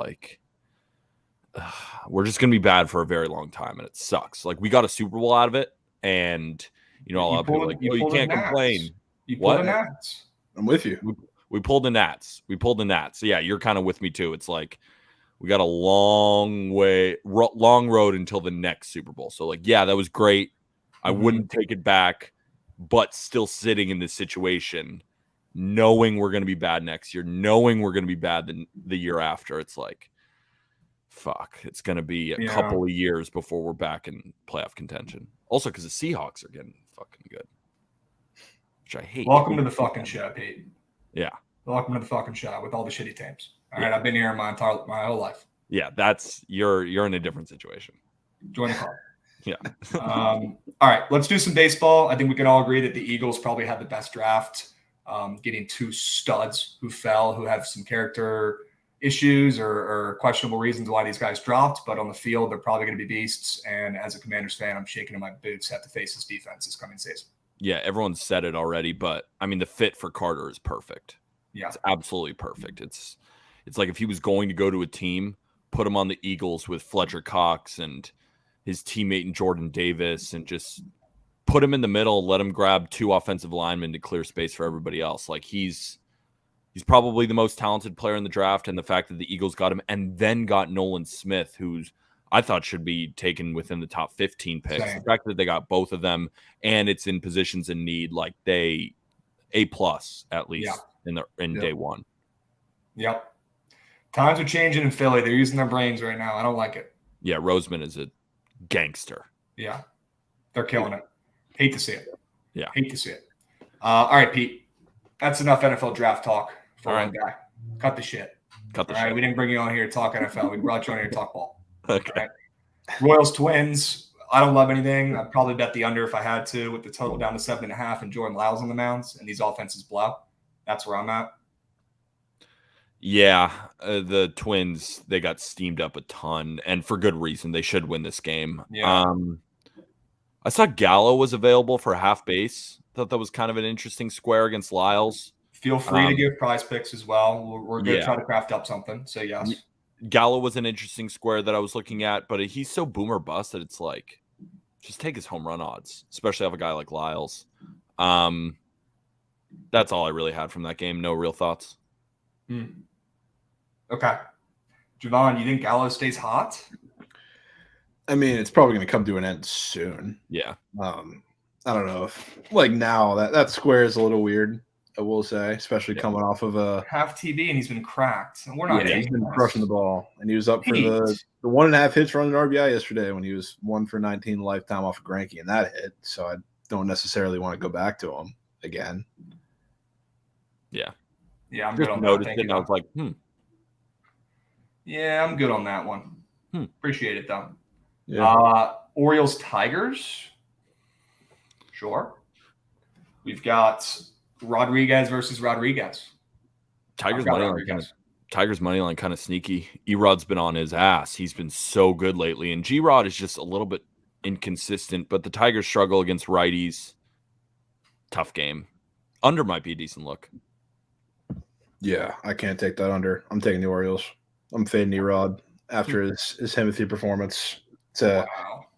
we're just gonna be bad for a very long time, and it sucks. We got a Super Bowl out of it, and a lot of people are you can't complain. You pulled the Nats. I'm with you. We pulled the Nats. So yeah, you're kind of with me too. It's we got a long road until the next Super Bowl. So that was great. I wouldn't take it back, but still sitting in this situation, knowing we're going to be bad next year, knowing we're going to be bad the year after, it's fuck, it's going to be a couple of years before we're back in playoff contention. Also, because the Seahawks are getting fucking good, which I hate. Welcome to the fucking show, Pete. Yeah. Welcome to the fucking show with all the shitty teams. All right, I've been here my whole life. Yeah, you're in a different situation. Join the club. Yeah. All right, let's do some baseball. I think we can all agree that the Eagles probably had the best draft, getting 2 studs who fell, who have some character issues or questionable reasons why these guys dropped. But on the field, they're probably going to be beasts. And as a Commanders fan, I'm shaking in my boots to have to face this defense this coming season. Yeah, everyone said it already, but I mean, the fit for Carter is perfect. Yeah, it's absolutely perfect. It's like if he was going to go to a team, put him on the Eagles with Fletcher Cox and his teammate in Jordan Davis, and just put him in the middle, let him grab 2 offensive linemen to clear space for everybody else. Like he's probably the most talented player in the draft, and the fact that the Eagles got him and then got Nolan Smith, who's I thought should be taken within the top 15 picks. Same. The fact that they got both of them and it's in positions in need, like they A+ at least in day one. Yep. Times are changing in Philly. They're using their brains right now. I don't like it. Yeah, Roseman is a gangster. Yeah. They're killing it. Hate to see it. Yeah. Hate to see it. All right, Pete. That's enough NFL draft talk for one guy. Cut the shit. Cut the All shit. right, we didn't bring you on here to talk NFL. We brought you on here to talk ball. Okay. Right? Royals Twins. I don't love anything. I'd probably bet the under if I had to, with the total down to 7.5 and Jordan Lyles on the mounds, and these offenses blow. That's where I'm at. Yeah, the Twins, they got steamed up a ton, and for good reason. They should win this game. Yeah. I saw Gallo was available for half base. Thought that was kind of an interesting square against Lyles. Feel free to give prize picks as well. We're going to Yeah. try to craft up something. So, yes. Gallo was an interesting square that I was looking at, but he's so boomer bust that it's like, just take his home run odds, especially have a guy like Lyles. That's all I really had from that game. No real thoughts. Okay. Jovan, you think Gallo stays hot? I mean, it's probably going to come to an end soon. Yeah. I don't know if like now that square is a little weird. I will say, especially coming off of a half TB and he's been cracked. And we're not. He's been crushing the ball, and he was up for the 1.5 hits running RBI yesterday when he was 1 for 19 lifetime off of Greinke, and that hit. So I don't necessarily want to go back to him again. Yeah, I'm Just good on noticed that. it, and I was like, Yeah, I'm good on that one. Appreciate it though. Yeah. Orioles Tigers. Sure. We've got Rodriguez versus Rodriguez. Tigers money line kind of sneaky. Erod's been on his ass. He's been so good lately, and G-Rod is just a little bit inconsistent. But the Tigers struggle against righties. Tough game. Under might be a decent look. Yeah, I can't take that under. I'm taking the Orioles. I'm fading Erod after his Himothy performance. It's a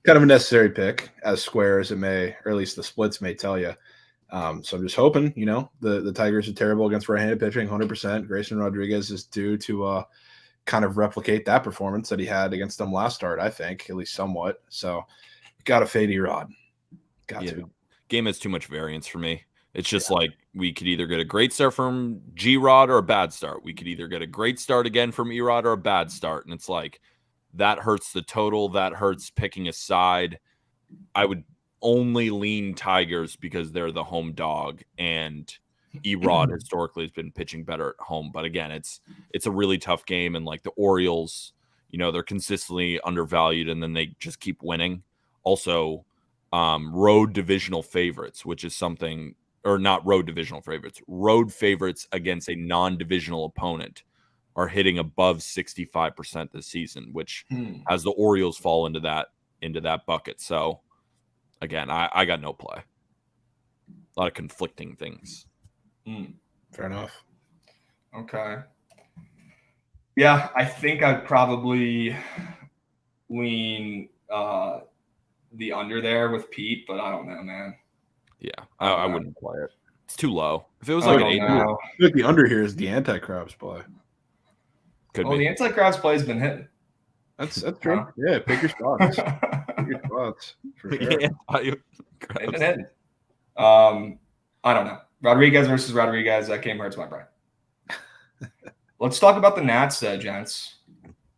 kind of a necessary pick, as square as it may, or at least the splits may tell you. So I'm just hoping, the Tigers are terrible against right-handed pitching, 100%. Grayson Rodriguez is due to kind of replicate that performance that he had against them last start, I think, at least somewhat. So got to fade Erod. Got to. Game has too much variance for me. It's just like we could either get a great start from G-Rod or a bad start. We could either get a great start again from Erod or a bad start. And it's like that hurts the total. That hurts picking a side. I would only lean Tigers because they're the home dog, and Erod historically has been pitching better at home. But again, it's a really tough game, and like the Orioles, they're consistently undervalued, and then they just keep winning. Also, road divisional favorites, which is something, or not road divisional favorites, road favorites against a non-divisional opponent are hitting above 65% this season, which has the Orioles fall into that bucket. So again, I got no play. A lot of conflicting things. Fair enough. Okay. Yeah, I think I'd probably lean the under there with Pete, but I don't know, man. Yeah, I wouldn't play it. It's too low. If it was I like don't an 8, know. I think the under here is the anti-Krabs play. could The be. anti-Krabs play has been hitting. That's true. Yeah, pick your spots. Pick your spots for sure. They've been hitting. I don't know. Rodriguez versus Rodriguez. That game hurts my brain. Let's talk about the Nats, gents.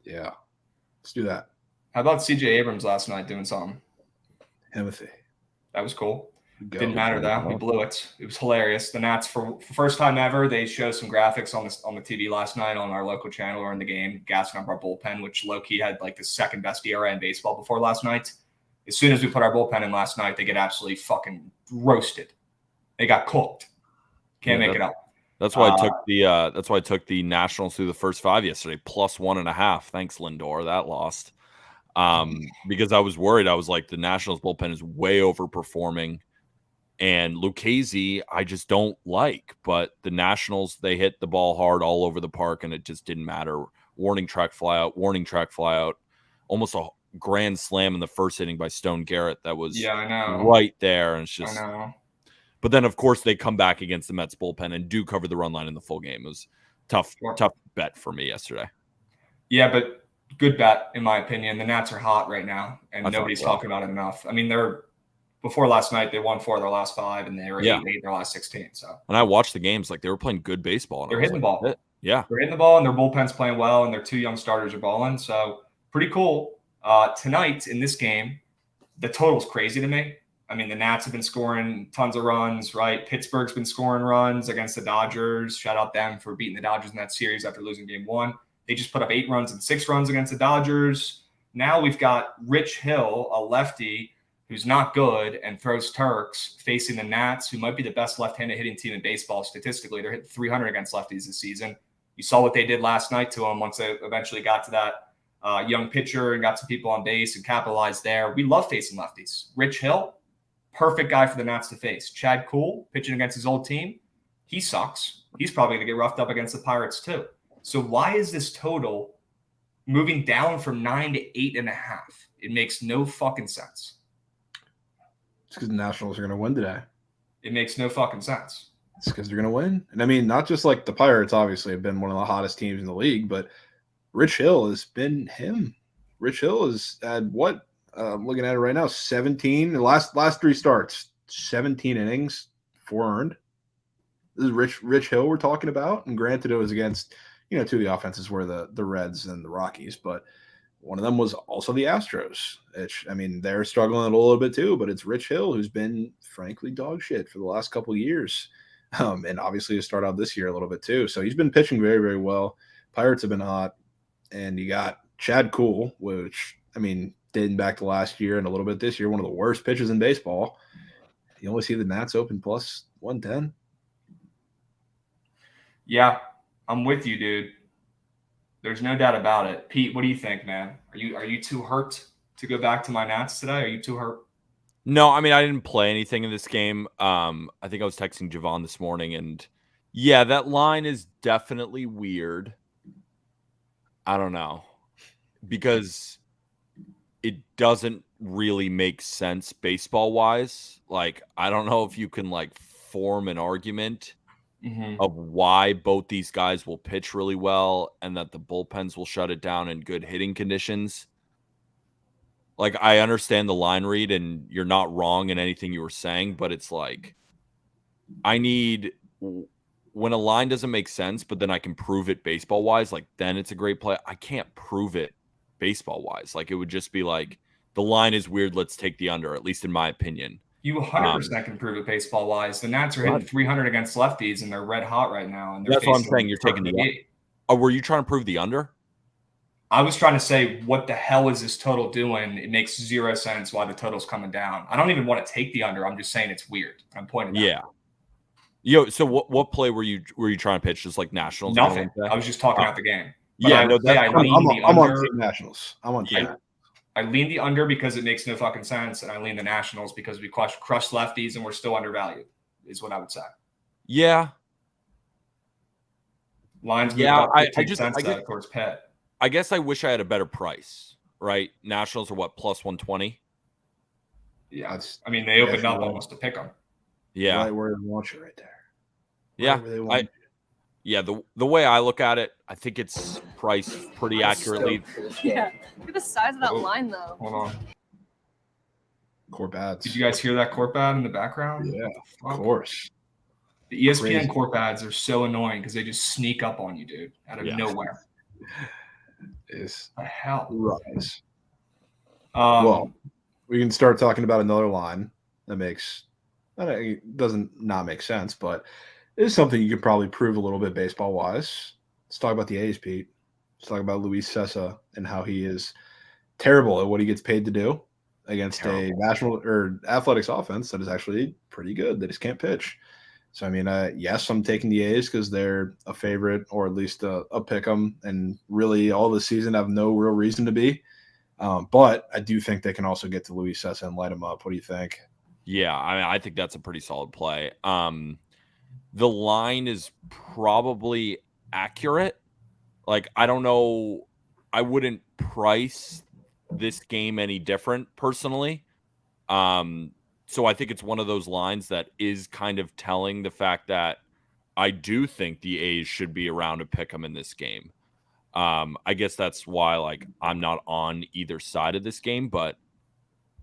Yeah, let's do that. How about CJ Abrams last night doing something? Himothy. That was cool. Go. Didn't matter though. We blew it. It was hilarious. The Nats, for the first time ever, they showed some graphics on the TV last night on our local channel or in the game, gassing up our bullpen, which low-key had like the second best ERA in baseball before last night. As soon as we put our bullpen in last night, they get absolutely fucking roasted. They got cooked. Can't make it up. That's why I took the Nationals through the first 5 yesterday, plus 1.5. Thanks, Lindor. That lost. Because I was worried. I was like, the Nationals bullpen is way overperforming. And Lucchesi, I just don't like. But the Nationals, they hit the ball hard all over the park, and it just didn't matter. Warning track fly out. Almost a grand slam in the first inning by Stone Garrett. That was right there. And it's just, but then of course they come back against the Mets bullpen and do cover the run line in the full game. It was tough bet for me yesterday. Yeah, but good bet in my opinion. The Nats are hot right now, and nobody's talking about it enough. I mean, before last night, they won 4 of their last 5, and they were 8 in their last 16. So, and I watched the games, like they were playing good baseball. They're hitting the ball. Yeah, they're hitting the ball, and their bullpen's playing well, and their 2 young starters are balling. So, pretty cool. Tonight in this game, the total's crazy to me. I mean, the Nats have been scoring tons of runs, right? Pittsburgh's been scoring runs against the Dodgers. Shout out them for beating the Dodgers in that series after losing game 1. They just put up 8 runs and 6 runs against the Dodgers. Now we've got Rich Hill, a lefty who's not good and throws Turks, facing the Nats, who might be the best left-handed hitting team in baseball statistically. They're hitting 300 against lefties this season. You saw what they did last night to them once they eventually got to that young pitcher and got some people on base and capitalized there. We love facing lefties. Rich Hill, perfect guy for the Nats to face. Chad Kuhl, pitching against his old team, he sucks. He's probably going to get roughed up against the Pirates too. So why is this total moving down from 9 to 8.5? It makes no fucking sense. It's because the Nationals are going to win today. It makes no fucking sense. It's because they're going to win. And I mean, not just like the Pirates obviously have been one of the hottest teams in the league, but Rich Hill has been him. Rich Hill has had what? I'm looking at it right now, 17. The last 3 starts, 17 innings, 4 earned. This is Rich Hill we're talking about. And granted, it was against, 2 of the offenses were the Reds and the Rockies, but one of them was also the Astros. I mean, they're struggling a little bit too, but it's Rich Hill who's been, frankly, dog shit for the last couple of years. And obviously to start out this year a little bit too. So he's been pitching very, very well. Pirates have been hot. And you got Chad Kuhl, which, I mean, dating back to last year and a little bit this year, one of the worst pitchers in baseball. You only see the Nats open plus 110. Yeah, I'm with you, dude. There's no doubt about it. Pete, what do you think, man? Are you too hurt to go back to my Nats today? Are you too hurt? No, I mean, I didn't play anything in this game. I think I was texting Jovan this morning, and yeah, that line is definitely weird. I don't know, because it doesn't really make sense baseball-wise. Like, I don't know if you can, like, form an argument of why both these guys will pitch really well and that the bullpens will shut it down in good hitting conditions. Like, I understand the line read, and you're not wrong in anything you were saying, but it's like, when a line doesn't make sense, but then I can prove it baseball-wise, like, then it's a great play. I can't prove it baseball-wise. Like, it would just be like, the line is weird, let's take the under, at least in my opinion. You 100% can prove it baseball-wise. The Nats are hitting 300 against lefties, and they're red hot right now. And that's what I'm saying. You're taking the under. Oh, were you trying to prove the under? I was trying to say, what the hell is this total doing? It makes 0 sense why the total's coming down. I don't even want to take the under. I'm just saying it's weird. I'm pointing out. Yeah. Yo, so what play were you trying to pitch? Just like Nationals? Nothing. I was just talking out the game. But I'm on Team Nationals. I'm on Team. I lean the under because it makes no fucking sense, and I lean the Nationals because we crushed lefties and we're still undervalued, is what I would say. Yeah. Lines. Yeah, I guess towards Pitt. I guess I wish I had a better price, right? Nationals are what, plus 120? Yeah, I mean, they opened up almost to pick them. Yeah. Right where they want you right there. Yeah. The way I look at it, I think it's priced pretty accurately. Yeah. Look at the size of that line, though. Hold on. Corp ads. Did you guys hear that corp ad in the background? Yeah, of course. The ESPN corp ads are so annoying because they just sneak up on you, dude, out of nowhere. Is the hell? Rise. Well, we can start talking about another line that doesn't not make sense, but it is something you could probably prove a little bit baseball wise. Let's talk about the A's, Pete. Let's talk about Luis Cessa and how he is terrible at what he gets paid to do. against a National or Athletics offense that is actually pretty good. They just can't pitch. So, I mean, yes, I'm taking the A's because they're a favorite or at least a pick 'em, and really all the season have no real reason to be. But I do think they can also get to Luis Cessa and light him up. What do you think? Yeah, I think that's a pretty solid play. The line is probably accurate. Like, I don't know. I wouldn't price this game any different personally. So I think it's one of those lines that is kind of telling the fact that I do think the A's should be around to pick them in this game. I guess that's why, like, I'm not on either side of this game, but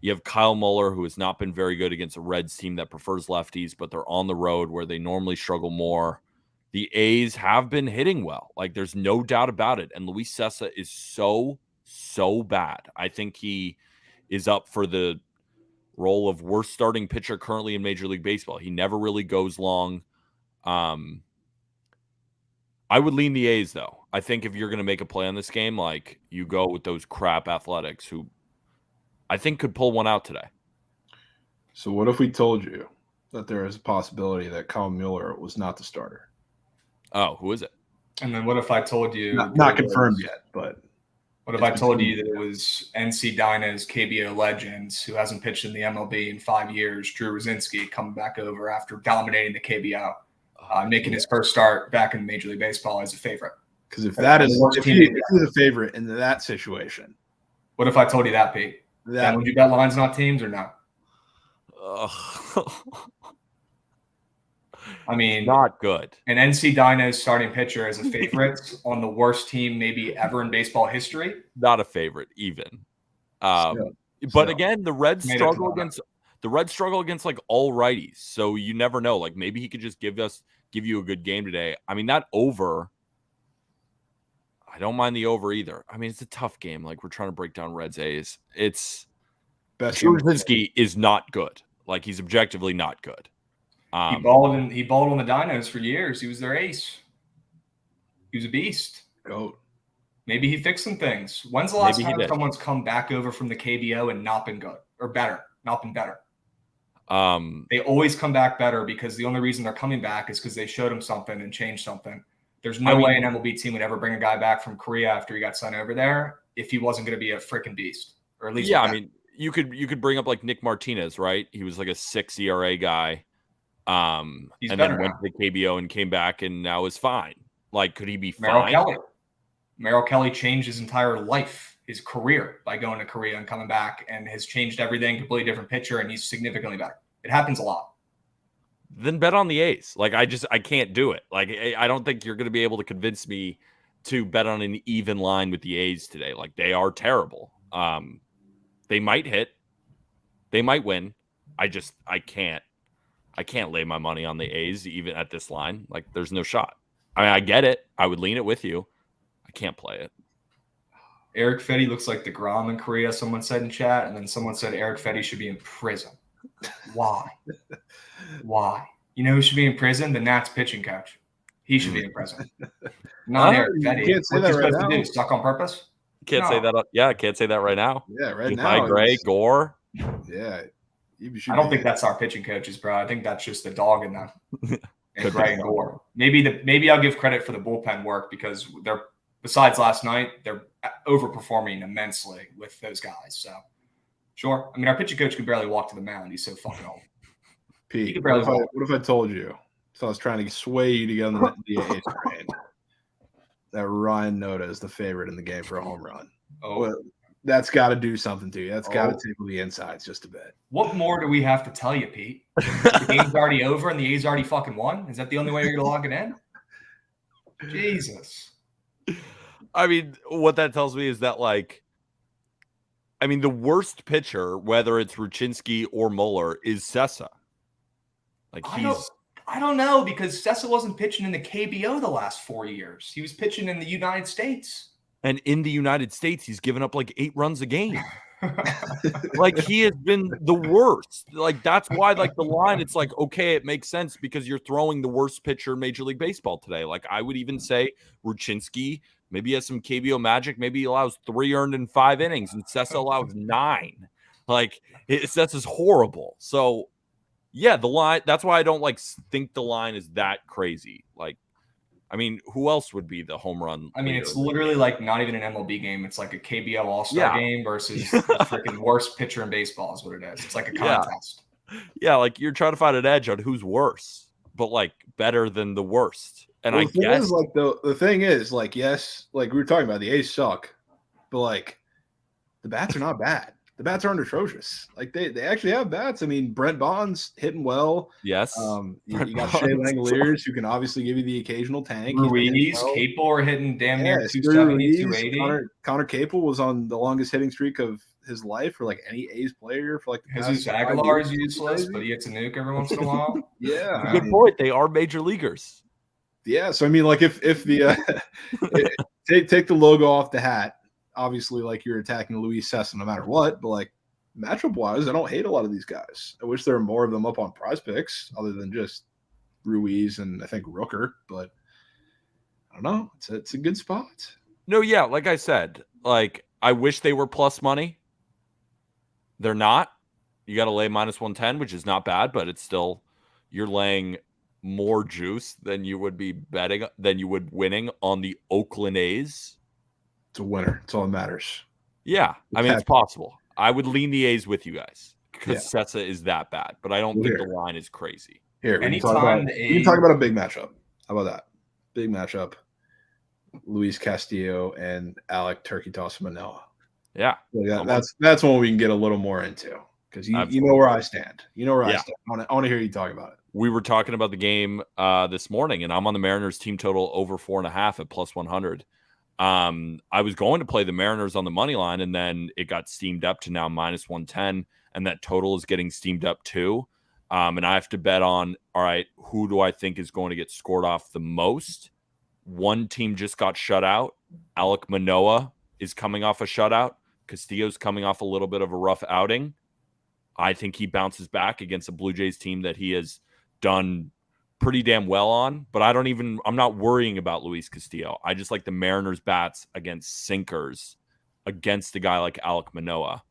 you have Kyle Muller, who has not been very good against a Reds team that prefers lefties, but they're on the road where they normally struggle more. The A's have been hitting well. Like, there's no doubt about it. And Luis Cessa is so bad. I think he is up for the role of worst starting pitcher currently in Major League Baseball. He never really goes long. I would lean the A's, though. I think if you're going to make a play on this game, like, you go with those crap Athletics who I think could pull one out today. So what if we told you that there is a possibility that Kyle Muller was not the starter? Oh, who is it? And then what if I told you not confirmed yet, but what if I told you that it was NC Dyna's KBO legends who hasn't pitched in the MLB in 5 years, Drew Rosinski, coming back over after dominating the KBO, making his first start back in Major League Baseball as a favorite? Because if he's a favorite in that situation. What if I told you that, Pete? Then would you bet lines, not teams, or no? I mean, not good. An NC Dyna's starting pitcher as a favorite on the worst team maybe ever in baseball history. Not a favorite, even. But again, the Reds struggle against like all righties, so you never know. Like, maybe he could just give you a good game today. I mean, that over. I don't mind the over either. I mean, it's a tough game. Like, we're trying to break down Reds A's. Shurzynski is not good. Like, he's objectively not good. He balled on the Dinos for years. He was their ace. He was a beast. Goat. Maybe he fixed some things. When's the last time someone's come back over from the KBO and not been good or better? Not been better. They always come back better because the only reason they're coming back is because they showed him something and changed something. There's no way an MLB team would ever bring a guy back from Korea after he got sent over there if he wasn't going to be a freaking beast, or at least. Yeah, I mean, you could bring up like Nick Martinez, right? He was like a 6 ERA guy, and then went to the KBO and came back and now is fine. Like, could he be fine? Merrill Kelly changed his entire life, his career, by going to Korea and coming back, and has changed everything. Completely different pitcher, and he's significantly better. It happens a lot. Then bet on the A's. Like, I can't do it. Like, I don't think you're going to be able to convince me to bet on an even line with the A's today. Like, they are terrible. They might hit. They might win. I can't lay my money on the A's even at this line. Like, there's no shot. I mean, I get it. I would lean it with you. I can't play it. Eric Fetty looks like the Grom in Korea, someone said in chat, and then someone said Eric Fetty should be in prison. Why? Why? You know who should be in prison? The Nats pitching coach. He should be in prison. Not Eric Fetty. Can't say that right now. To do? Suck on purpose? Can't say that. Yeah, I can't say that right now. Yeah, right now. Gray, Gore. Yeah. I don't think that's our pitching coaches, bro. I think that's just the dog in them. And Gray and Gore. Maybe I'll give credit for the bullpen work because they're, besides last night, they're overperforming immensely with those guys. So, sure. I mean, our pitching coach could barely walk to the mound. He's so fucking old. Pete, what if I told you? So I was trying to sway you to get on the A's train. That Ryan Noda is the favorite in the game for a home run. Oh, well, that's got to do something to you. That's got to tickle the insides just a bit. What more do we have to tell you, Pete? The game's already over and the A's already fucking won? Is that the only way you're going to lock it in? Jesus. I mean, what that tells me is that, like, I mean, the worst pitcher, whether it's Ruchinski or Muller, is Cessa. Like, I don't know, because Cessa wasn't pitching in the KBO the last 4 years. He was pitching in the United States. And in the United States, he's given up like 8 runs a game. Like, he has been the worst. Like, that's why, like, the line, it's like, okay, it makes sense because you're throwing the worst pitcher in Major League Baseball today. Like, I would even say Ruchinski, maybe he has some KBO magic. Maybe he allows 3 earned in 5 innings, and Cessa allows 9. Like that's just horrible. So yeah, the line. That's why I don't think the line is that crazy. Like, I mean, who else would be the home run? I mean, it's literally like not even an MLB game. It's like a KBO All-Star game versus Yeah. the freaking worst pitcher in baseball is what it is. It's like a contest. Yeah, like you're trying to find an edge on who's worse, but like better than the worst. And Well, I guess the thing is, like, yes, like we were talking about, the A's suck, but like the bats are not bad. The bats aren't atrocious. Like they actually have bats. I mean, Brent Bond's hitting well. yes. You got Shea Langoliers, who can obviously give you the occasional tank. Ruiz, Capel are hitting damn near 270, 280. Connor Capel was on the longest hitting streak of his life for like any A's player for like the past Jesus Aguilar is useless, but he gets a nuke every once in a while. Yeah, good point. They are major leaguers. Yeah, so I mean, like if the take the logo off the hat, obviously, like you're attacking Luis Cessa no matter what, but like matchup wise, I don't hate a lot of these guys. I wish there were more of them up on Prize Picks other than just Ruiz and I think Rooker, but I don't know. It's a good spot. No, yeah, like I said, like I wish they were plus money. They're not. You got to lay -110, which is not bad, but it's still you're laying more juice than you would be betting than you would winning on the Oakland A's. It's a winner. It's all that matters. Yeah, I mean it's possible. I would lean the A's with you guys because Cessa is that bad, but I don't think the line is crazy. Here, we can talk about a big matchup. How about that? Big matchup. Luis Castillo and Alec Turkey Toss Manoah. Yeah, that's one we can get a little more into because you know where I stand. You know where I stand. I want to hear you talk about it. We were talking about the game this morning, and I'm on the Mariners team total over 4.5 at +100. I was going to play the Mariners on the money line, and then it got steamed up to now -110, and that total is getting steamed up too. And I have to bet on, all right, who do I think is going to get scored off the most? One team just got shut out. Alec Manoah is coming off a shutout. Castillo's coming off a little bit of a rough outing. I think he bounces back against a Blue Jays team that he has done pretty damn well on, but I'm not worrying about Luis Castillo. I just like the Mariners bats against sinkers against a guy like Alec Manoah.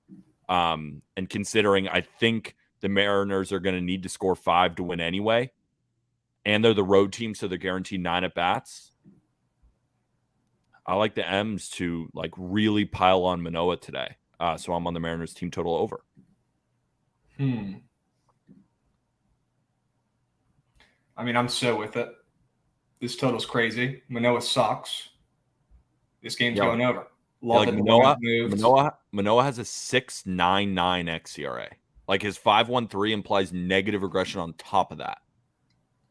And considering I think the Mariners are going to need to score 5 to win anyway, and they're the road team, so they're guaranteed 9 at bats. I like the M's to like really pile on Manoah today. So I'm on the Mariners team total over. I mean, I'm so with it. This total's crazy. Manoah sucks. This game's going over. Love that Manoah has a 6.99 xERA. Like his 5.13 implies negative regression on top of that.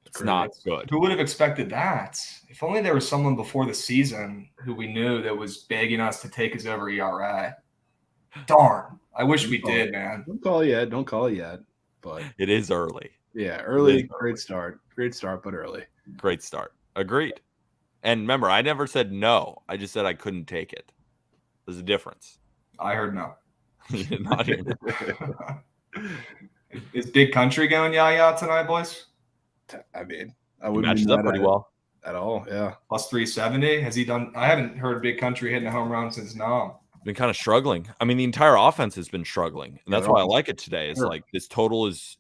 It's not good. Who would have expected that? If only there was someone before the season who we knew that was begging us to take his over ERA. Darn. I wish we did, man. Don't call it yet. But it is early. Yeah, early. Great start. Great start, but early. Great start. Agreed. And remember, I never said no. I just said I couldn't take it. There's a difference. I heard no. You did not hear no. Is Big Country going yah-yah tonight, boys? I mean, I wouldn't matches up pretty well at all. Yeah, +370. Has he done? I haven't heard Big Country hitting a home run since Nam. Been kind of struggling. I mean, the entire offense has been struggling, and that's why I like it today. It's like this total is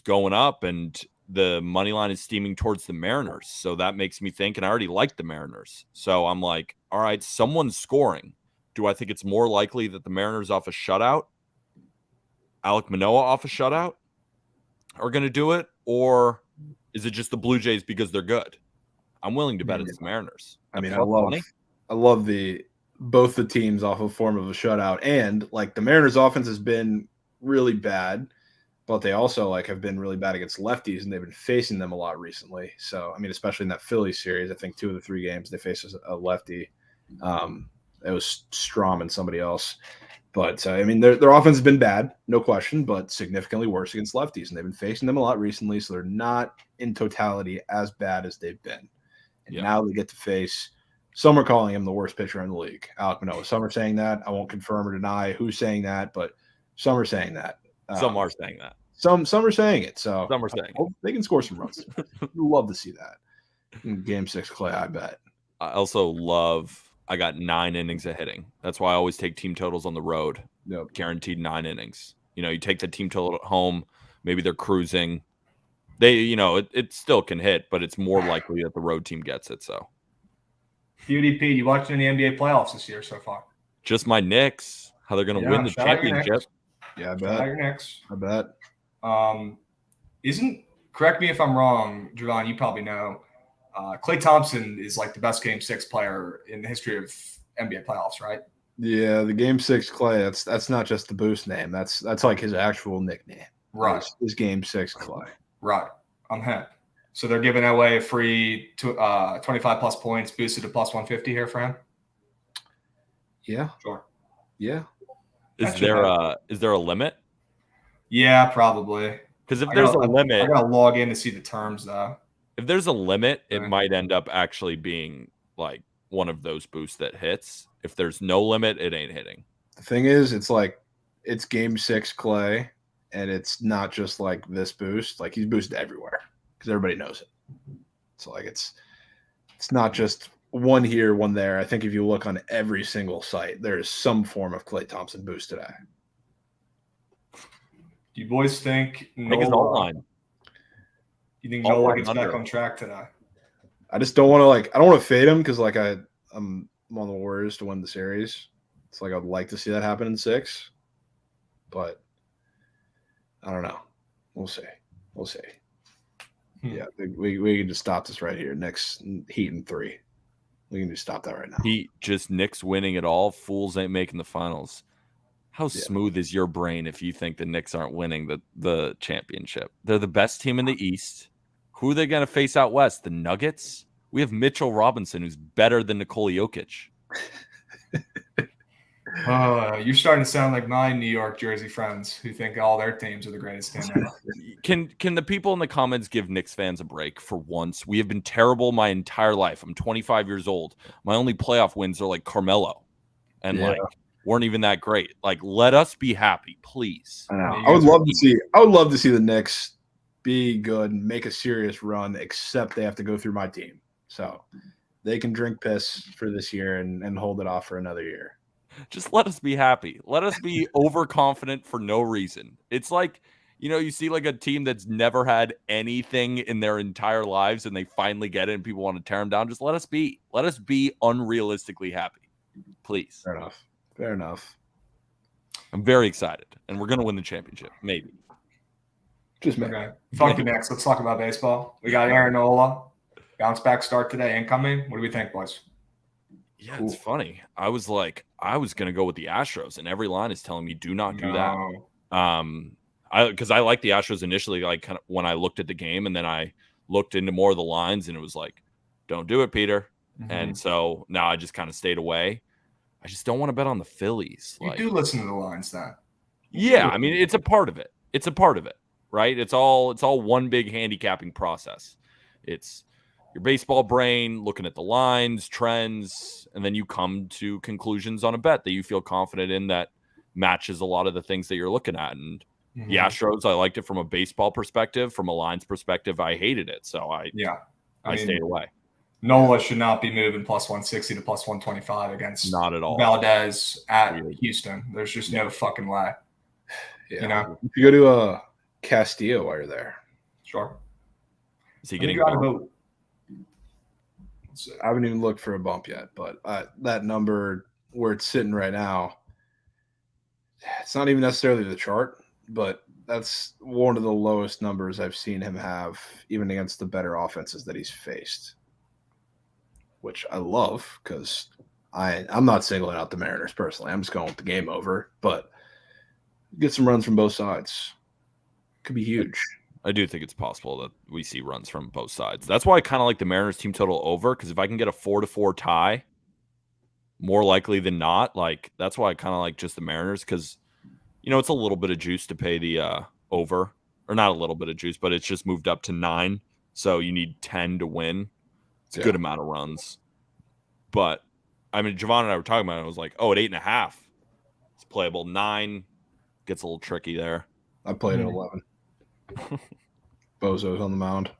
going up, and the money line is steaming towards the Mariners. So that makes me think, and I already like the Mariners. So I'm like, all right, someone's scoring. Do I think it's more likely that the Mariners off a shutout, Alec Manoah off a shutout, are going to do it, or is it just the Blue Jays because they're good? I'm willing to bet it's the Mariners. I mean, I love both the teams off a form of a shutout, and like the Mariners offense has been really bad, but they also like have been really bad against lefties, and they've been facing them a lot recently. So I mean, especially in that Philly series, I think 2 of the 3 games they faced a lefty. It was Strom and somebody else. But I mean, their offense has been bad, no question, but significantly worse against lefties, and they've been facing them a lot recently. So they're not in totality as bad as they've been. And now they get to face. Some are calling him the worst pitcher in the league, Alec Manoah. Some are saying that. I won't confirm or deny who's saying that, but some are saying that. Some are saying that. Some are saying it. So some are saying they can score some runs. Love to see that in Game 6, Clay. I bet. I also love. I got 9 innings of hitting. That's why I always take team totals on the road. guaranteed 9 innings. You take the team total at home. Maybe they're cruising. They, it still can hit, but it's more likely that the road team gets it. So, UDP, you watching any NBA playoffs this year so far? Just my Knicks, how they're going to win the championship. Yeah, I bet. Your Knicks. I bet. Correct me if I'm wrong, Jovan, you probably know. Klay Thompson is like the best Game 6 player in the history of NBA playoffs, right? Yeah, the Game 6 Klay. That's not just the boost name. That's like his actual nickname. Right. His Game 6 Klay. Right. I'm him. So they're giving away a free 25 plus points boosted to plus 150 here for him. Yeah. Sure. Yeah. Is there a limit? Yeah, probably. Because if there's a limit, I gotta log in to see the terms though. If there's a limit, it might end up actually being like one of those boosts that hits. If there's no limit, it ain't hitting. The thing is, it's Game 6 Klay, and it's not just like this boost. Like he's boosted everywhere because everybody knows it. So like it's not just one here, one there. I think if you look on every single site, there is some form of Klay Thompson boost today. Do you boys think Nola? You think Nola gets back on track today? I just don't want to I don't want to fade him because I'm on the Warriors to win the series. It's like I'd like to see that happen in 6, but I don't know. We'll see. Yeah, we can just stop this right here. Next Heat in 3. We can just stop that right now. Heat just Knicks winning it all. Fools ain't making the finals. How smooth is your brain if you think the Knicks aren't winning the championship? They're the best team in the East. Who are they going to face out West? The Nuggets? We have Mitchell Robinson, who's better than Nikola Jokic. You're starting to sound like my New York Jersey friends who think all their teams are the greatest team ever. Can the people in the comments give Knicks fans a break for once? We have been terrible my entire life. I'm 25 years old. My only playoff wins are like Carmelo. And weren't even that great. Like, let us be happy, please. I know. I would love to see the Knicks be good and make a serious run, except they have to go through my team. So they can drink piss for this year and hold it off for another year. Just let us be happy. Let us be overconfident for no reason. It's like, you see like a team that's never had anything in their entire lives and they finally get it and people want to tear them down. Just let us be. Let us be unrealistically happy. Please. Fair enough. I'm very excited. And we're going to win the championship. Maybe. Just maybe. Okay. Fuck the Knicks. Let's talk about baseball. We got Aaron Nola. Bounce back start today incoming. What do we think, boys? Yeah, It's funny. I was going to go with the Astros, and every line is telling me do not do that. Because I liked the Astros initially, like kind of when I looked at the game, and then I looked into more of the lines, and it was like, don't do it, Peter. Mm-hmm. And so now I just kind of stayed away. I just don't want to bet on the Phillies. You do listen to the lines, then. Yeah, I mean, it's a part of it. It's a part of it, right? It's all one big handicapping process. It's your baseball brain looking at the lines, trends, and then you come to conclusions on a bet that you feel confident in that matches a lot of the things that you're looking at. And the Astros, I liked it from a baseball perspective. From a lines perspective, I hated it. So I stayed away. Nola should not be moving plus 160 to plus 125 against not at all Valdez at Houston. There's just no fucking way. Yeah. If you go to Castillo while you're there. Sure. Is he getting a vote? I haven't even looked for a bump yet, but that number where it's sitting right now, it's not even necessarily the chart, but that's one of the lowest numbers I've seen him have, even against the better offenses that he's faced, which I love because I'm not singling out the Mariners personally. I'm just going with the game over, but get some runs from both sides. Could be huge. I do think it's possible that we see runs from both sides. That's why I kind of like the Mariners team total over, because if I can get a 4-4 tie, more likely than not, like that's why I kind of like just the Mariners, because it's a little bit of juice to pay the over, or not a little bit of juice, but it's just moved up to 9, so you need 10 to win. It's a good amount of runs. But I mean, Jovan and I were talking about it. I was like, at 8.5, it's playable. 9 gets a little tricky there. I played at 11. Bozo's on the mound.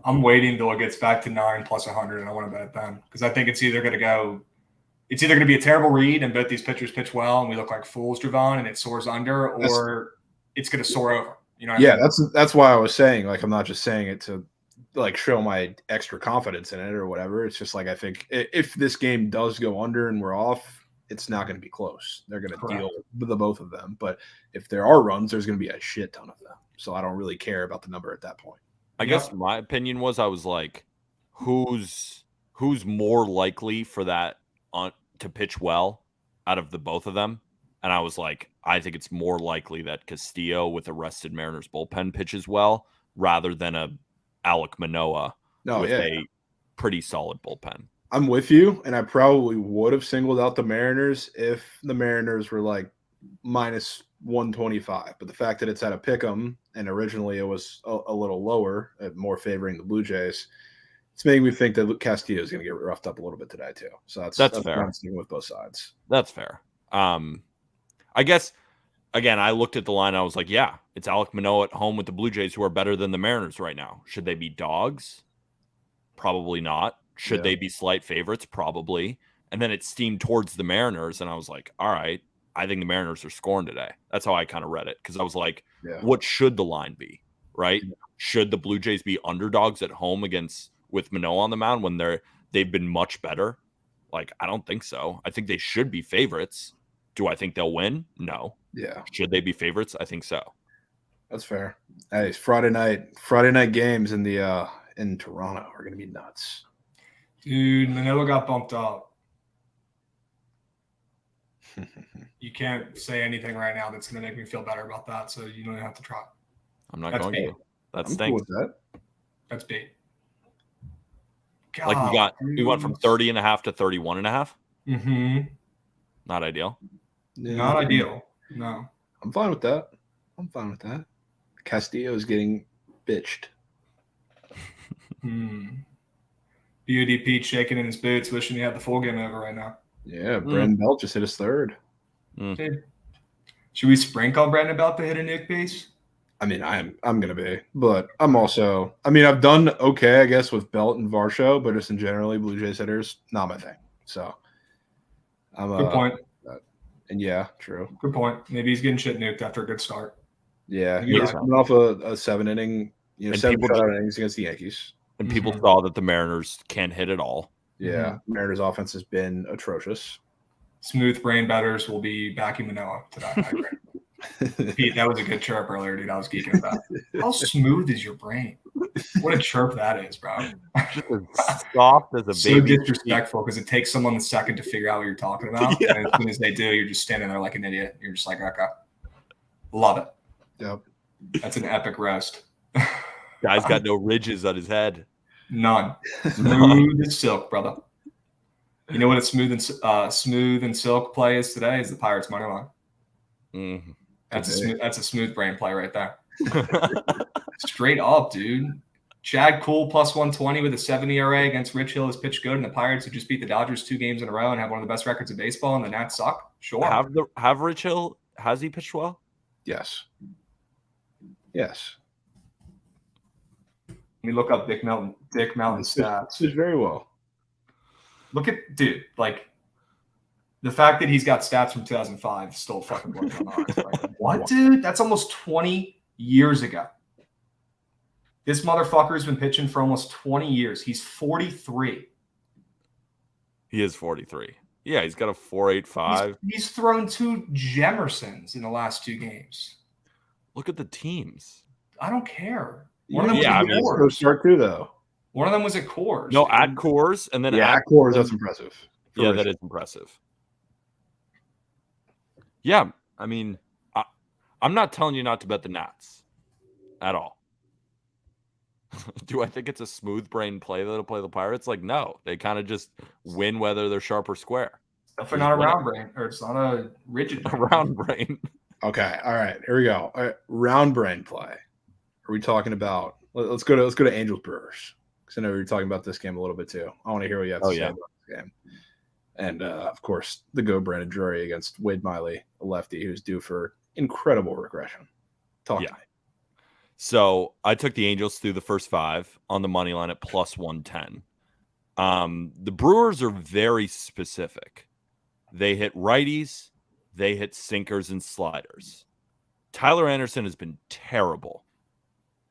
I'm waiting till it gets back to 9 plus 100, and I want to bet then because I think it's either going to go it's either going to be a terrible read and both these pitchers pitch well and we look like fools, Jovan, and it soars under, or it's going to soar over. You know what I mean? That's why I was saying, like, I'm not just saying it to like show my extra confidence in it or whatever. It's just like I think if this game does go under and we're off, it's not going to be close. They're going to deal with the both of them. But if there are runs, there's going to be a shit ton of them. So I don't really care about the number at that point. I guess my opinion was, I was like, who's more likely for that to pitch well out of the both of them? And I was like, I think it's more likely that Castillo with a rested Mariners bullpen pitches well rather than a Alek Manoah with a pretty solid bullpen. I'm with you, and I probably would have singled out the Mariners if the Mariners were like minus 125. But the fact that it's at a pick'em, and originally it was a little lower, more favoring the Blue Jays, it's making me think that Castillo is going to get roughed up a little bit today too. So that's fair. I'm sticking with both sides. That's fair. I guess, again, I looked at the line. I was like, yeah, it's Alek Manoah at home with the Blue Jays, who are better than the Mariners right now. Should they be dogs? Probably not. Should they be slight favorites? Probably. And then it steamed towards the Mariners, and I was like, all right, I think the Mariners are scoring today. That's how I kind of read it, because I was like, what should the line be, right? Yeah. Should the Blue Jays be underdogs at home with Manoah on the mound when they've been much better? Like, I don't think so. I think they should be favorites. Do I think they'll win? No. Yeah. Should they be favorites? I think so. That's fair. Hey, it's Friday night games in Toronto are going to be nuts. Dude, Manoah got bumped up. You can't say anything right now that's going to make me feel better about that, so you don't have to try. I'm not going to. That's cool with that. That's bait. God, like we went from 30.5 to 31.5. Mm-hmm. Not ideal. Yeah. Not ideal. No. I'm fine with that. Castillo is getting bitched. BOD Pete shaking in his boots, wishing he had the full game over right now. Yeah, Brandon Belt just hit his third. Dude, should we sprinkle Brandon Belt to hit a nuke base? I mean, I'm gonna be, but I'm also. I mean, I've done okay, I guess, with Belt and Varsho, but just in generally, Blue Jays hitters, not my thing. So, good point. And yeah, true. Good point. Maybe he's getting shit nuked after a good start. Yeah, he's coming off a 7-inning, 7 shutout innings against the Yankees. And people saw that the Mariners can't hit at all. Yeah, Mariners offense has been atrocious. Smooth brain bettors will be backing Manoah today. I agree. Pete, that was a good chirp earlier, dude. I was geeking about. How smooth is your brain? What a chirp that is, bro. Just as soft as a baby. So disrespectful, because it takes someone a second to figure out what you're talking about. Yeah. And as soon as they do, you're just standing there like an idiot. You're just like, okay. Love it. Yep. That's an epic roast. Guy's got no ridges on his head. None. Smooth as silk, brother. You know what a smooth and silk play is today? Is the Pirates money line. Mm-hmm. That's a smooth brain play right there. Straight up, dude. Chad Kuhl plus 120 with a 7 ERA against Rich Hill has pitched good, and the Pirates who just beat the Dodgers 2 games in a row and have one of the best records in baseball, and the Nats suck. Sure. Have Rich Hill, has he pitched well? Yes. Let me look up Dick Melton's stats. Did very well. Look at, dude, like, the fact that he's got stats from 2005 still fucking blows my mind. Like, what, dude? That's almost 20 years ago. This motherfucker's been pitching for almost 20 years. He's 43. He is 43. Yeah, he's got a 4.85. He's thrown 2 Jemersons in the last 2 games. Look at the teams. I don't care. One of them was at Coors. Start too, though. One of them was at Coors. No, at Coors, and then at Coors. That's impressive. Yeah, that is impressive. Yeah, I mean, I'm not telling you not to bet the Nats at all. Do I think it's a smooth brain play that'll play the Pirates? Like, no. They kind of just win whether they're sharp or square. Definitely not a round brain, or it's not a rigid brain. A round brain. Okay, all right, here we go. All right, round brain play. Are we talking about? Let's go to Angels Brewers, because I know we were talking about this game a little bit too. I want to hear what you have to say about this game. And of course, the go Brandon Drury against Wade Miley, a lefty who's due for incredible regression. Talk to me. So I took the Angels through the first 5 on the money line at plus 110. The Brewers are very specific. They hit righties. They hit sinkers and sliders. Tyler Anderson has been terrible.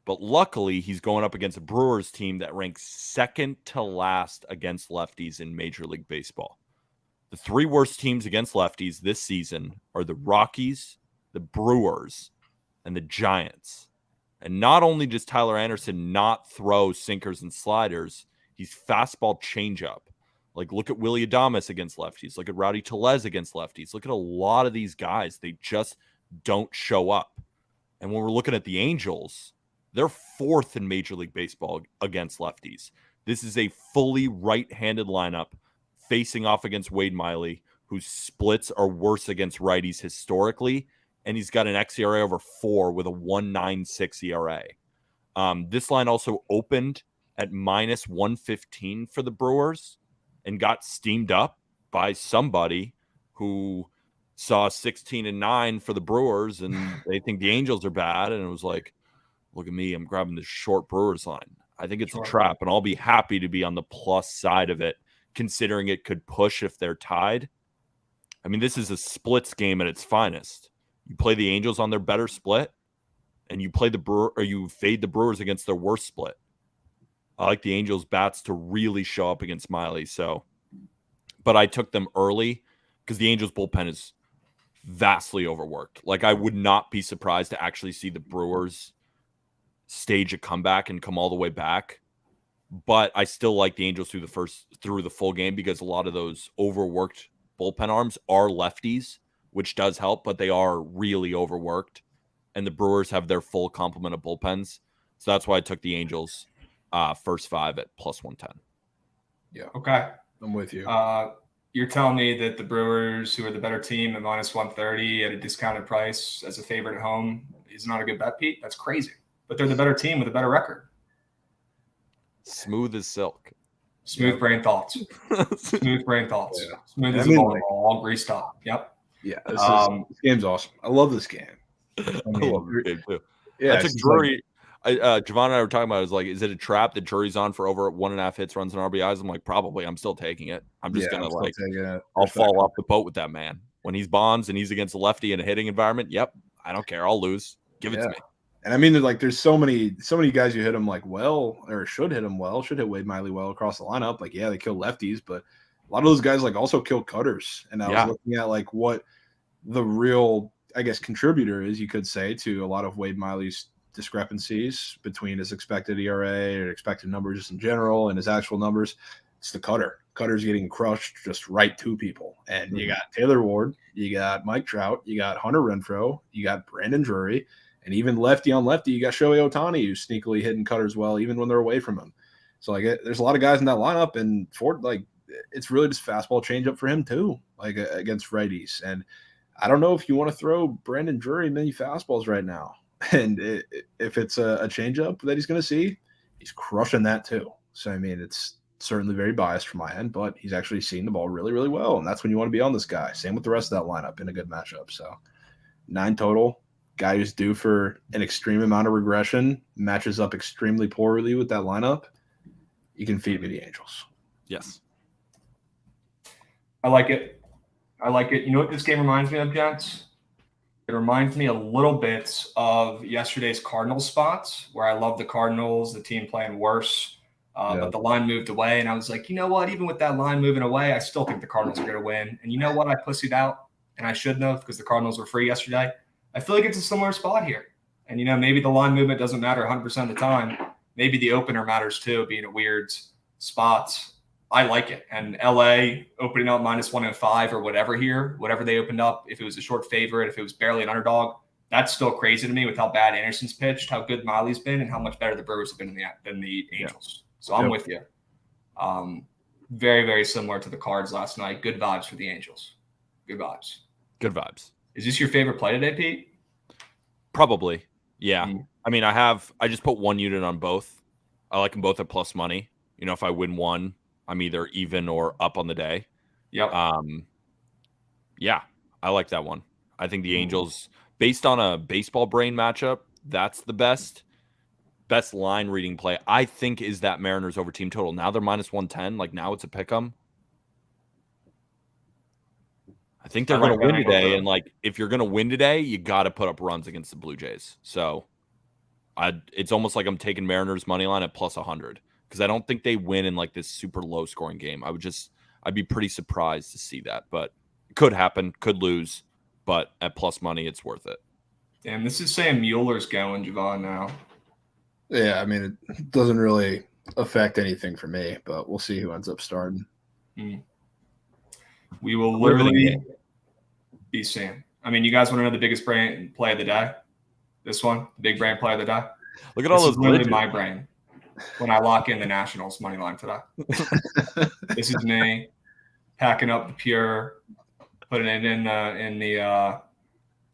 But luckily, he's going up against a Brewers team that ranks second to last against lefties in Major League Baseball. The 3 worst teams against lefties this season are the Rockies, the Brewers, and the Giants. And not only does Tyler Anderson not throw sinkers and sliders, he's fastball changeup. Like, look at Willy Adames against lefties. Look at Rowdy Tellez against lefties. Look at a lot of these guys. They just don't show up. And when we're looking at the Angels, they're 4th in Major League Baseball against lefties. This is a fully right-handed lineup facing off against Wade Miley, whose splits are worse against righties historically, and he's got an xERA over 4 with a 1.96 ERA. This line also opened at minus 115 for the Brewers and got steamed up by somebody who saw 16-9 for the Brewers, and they think the Angels are bad, and it was like, look at me, I'm grabbing the short Brewers line. I think it's a trap, and I'll be happy to be on the plus side of it, considering it could push if they're tied. I mean, this is a splits game at its finest. You play the Angels on their better split, and you play you fade the Brewers against their worst split. I like the Angels bats to really show up against Miley. But I took them early because the Angels bullpen is vastly overworked. Like, I would not be surprised to actually see the Brewers stage a comeback and come all the way back. But I still like the Angels through the full game because a lot of those overworked bullpen arms are lefties, which does help, but they are really overworked. And the Brewers have their full complement of bullpens. So that's why I took the Angels first 5 at plus 110. Yeah. Okay. I'm with you. You're telling me that the Brewers, who are the better team at minus 130 at a discounted price as a favorite at home, is not a good bet, Pete? That's crazy. But they're the better team with a better record. Smooth as silk. Smooth brain thoughts. Smooth brain thoughts. Yeah. Smooth as a volleyball, all greased up. Yep. Yeah. This game's awesome. I love this game. I love this game too. Yeah. I took Drury. Jovan and I were talking about it. Was like, is it a trap that Drury's on for over 1.5 hits, runs, and RBIs? I'm like, probably. I'm still taking it. I'm just gonna I'll fall off the boat with that man when he's bonds and he's against a lefty in a hitting environment. Yep, I don't care. I'll lose. Give it to me. And I mean, like, there's so many guys who hit him like well, or should hit him well, should hit Wade Miley well across the lineup. Like, yeah, they kill lefties, but a lot of those guys like also kill cutters. And I was looking at like what the real, I guess, contributor is, you could say, to a lot of Wade Miley's discrepancies between his expected ERA or expected numbers just in general and his actual numbers. It's the cutter. Cutter's getting crushed just right to people. And you got Taylor Ward, you got Mike Trout, you got Hunter Renfroe, you got Brandon Drury, and even lefty on lefty, you got Shohei Ohtani, who's sneakily hitting cutters well, even when they're away from him. So, like, there's a lot of guys in that lineup, and Ford, like, it's really just fastball changeup for him too, like against righties. And I don't know if you want to throw Brandon Drury many fastballs right now. And if it's a changeup that he's going to see, he's crushing that too. So, I mean, it's certainly very biased from my end, but he's actually seeing the ball really, really well. And that's when you want to be on this guy. Same with the rest of that lineup in a good matchup. So 9 total. Guy who's due for an extreme amount of regression, matches up extremely poorly with that lineup. You can feed me the Angels. Yes. I like it. You know what this game reminds me of, gents? It reminds me a little bit of yesterday's Cardinals spots, where I love the Cardinals, the team playing worse, but the line moved away. And I was like, you know what? Even with that line moving away, I still think the Cardinals are going to win. And you know what? I pussied out, and I shouldn't have, because the Cardinals were free yesterday. I feel like it's a similar spot here. And, you know, maybe the line movement doesn't matter 100% of the time. Maybe the opener matters too, being a weird spot. I like it. And LA opening up minus 105 or whatever here, whatever they opened up, if it was a short favorite, if it was barely an underdog, that's still crazy to me with how bad Anderson's pitched, how good Miley's been, and how much better the Brewers have been than the Angels. So I'm with you. Very, very similar to the Cards last night. Good vibes for the Angels. Good vibes. Good vibes. Is this your favorite play today, Pete? Probably. Yeah. I mean, I just put 1 unit on both. I like them both at plus money. You know, if I win one, I'm either even or up on the day. Yep. Yeah, I like that one. I think the Angels, based on a baseball brain matchup, that's the best line reading play, I think, is that Mariners over team total. Now they're minus 110. Like, now it's a pick 'em. I think they're going to win today. And, like, if you're going to win today, you got to put up runs against the Blue Jays. So it's almost like I'm taking Mariners money line at plus 100 because I don't think they win in, like, this super low scoring game. I'd be pretty surprised to see that. But it could happen, could lose. But at plus money, it's worth it. Damn, this is saying Mueller's going, Jovan, now. Yeah, I mean, it doesn't really affect anything for me, but we'll see who ends up starting. We will literally be seeing. I mean, you guys want to know the biggest brain play of the day? This one, the big brain play of the day. Look at all those. Literally my brain when I lock in the Nationals money line today. This is me packing up the pure, putting it in the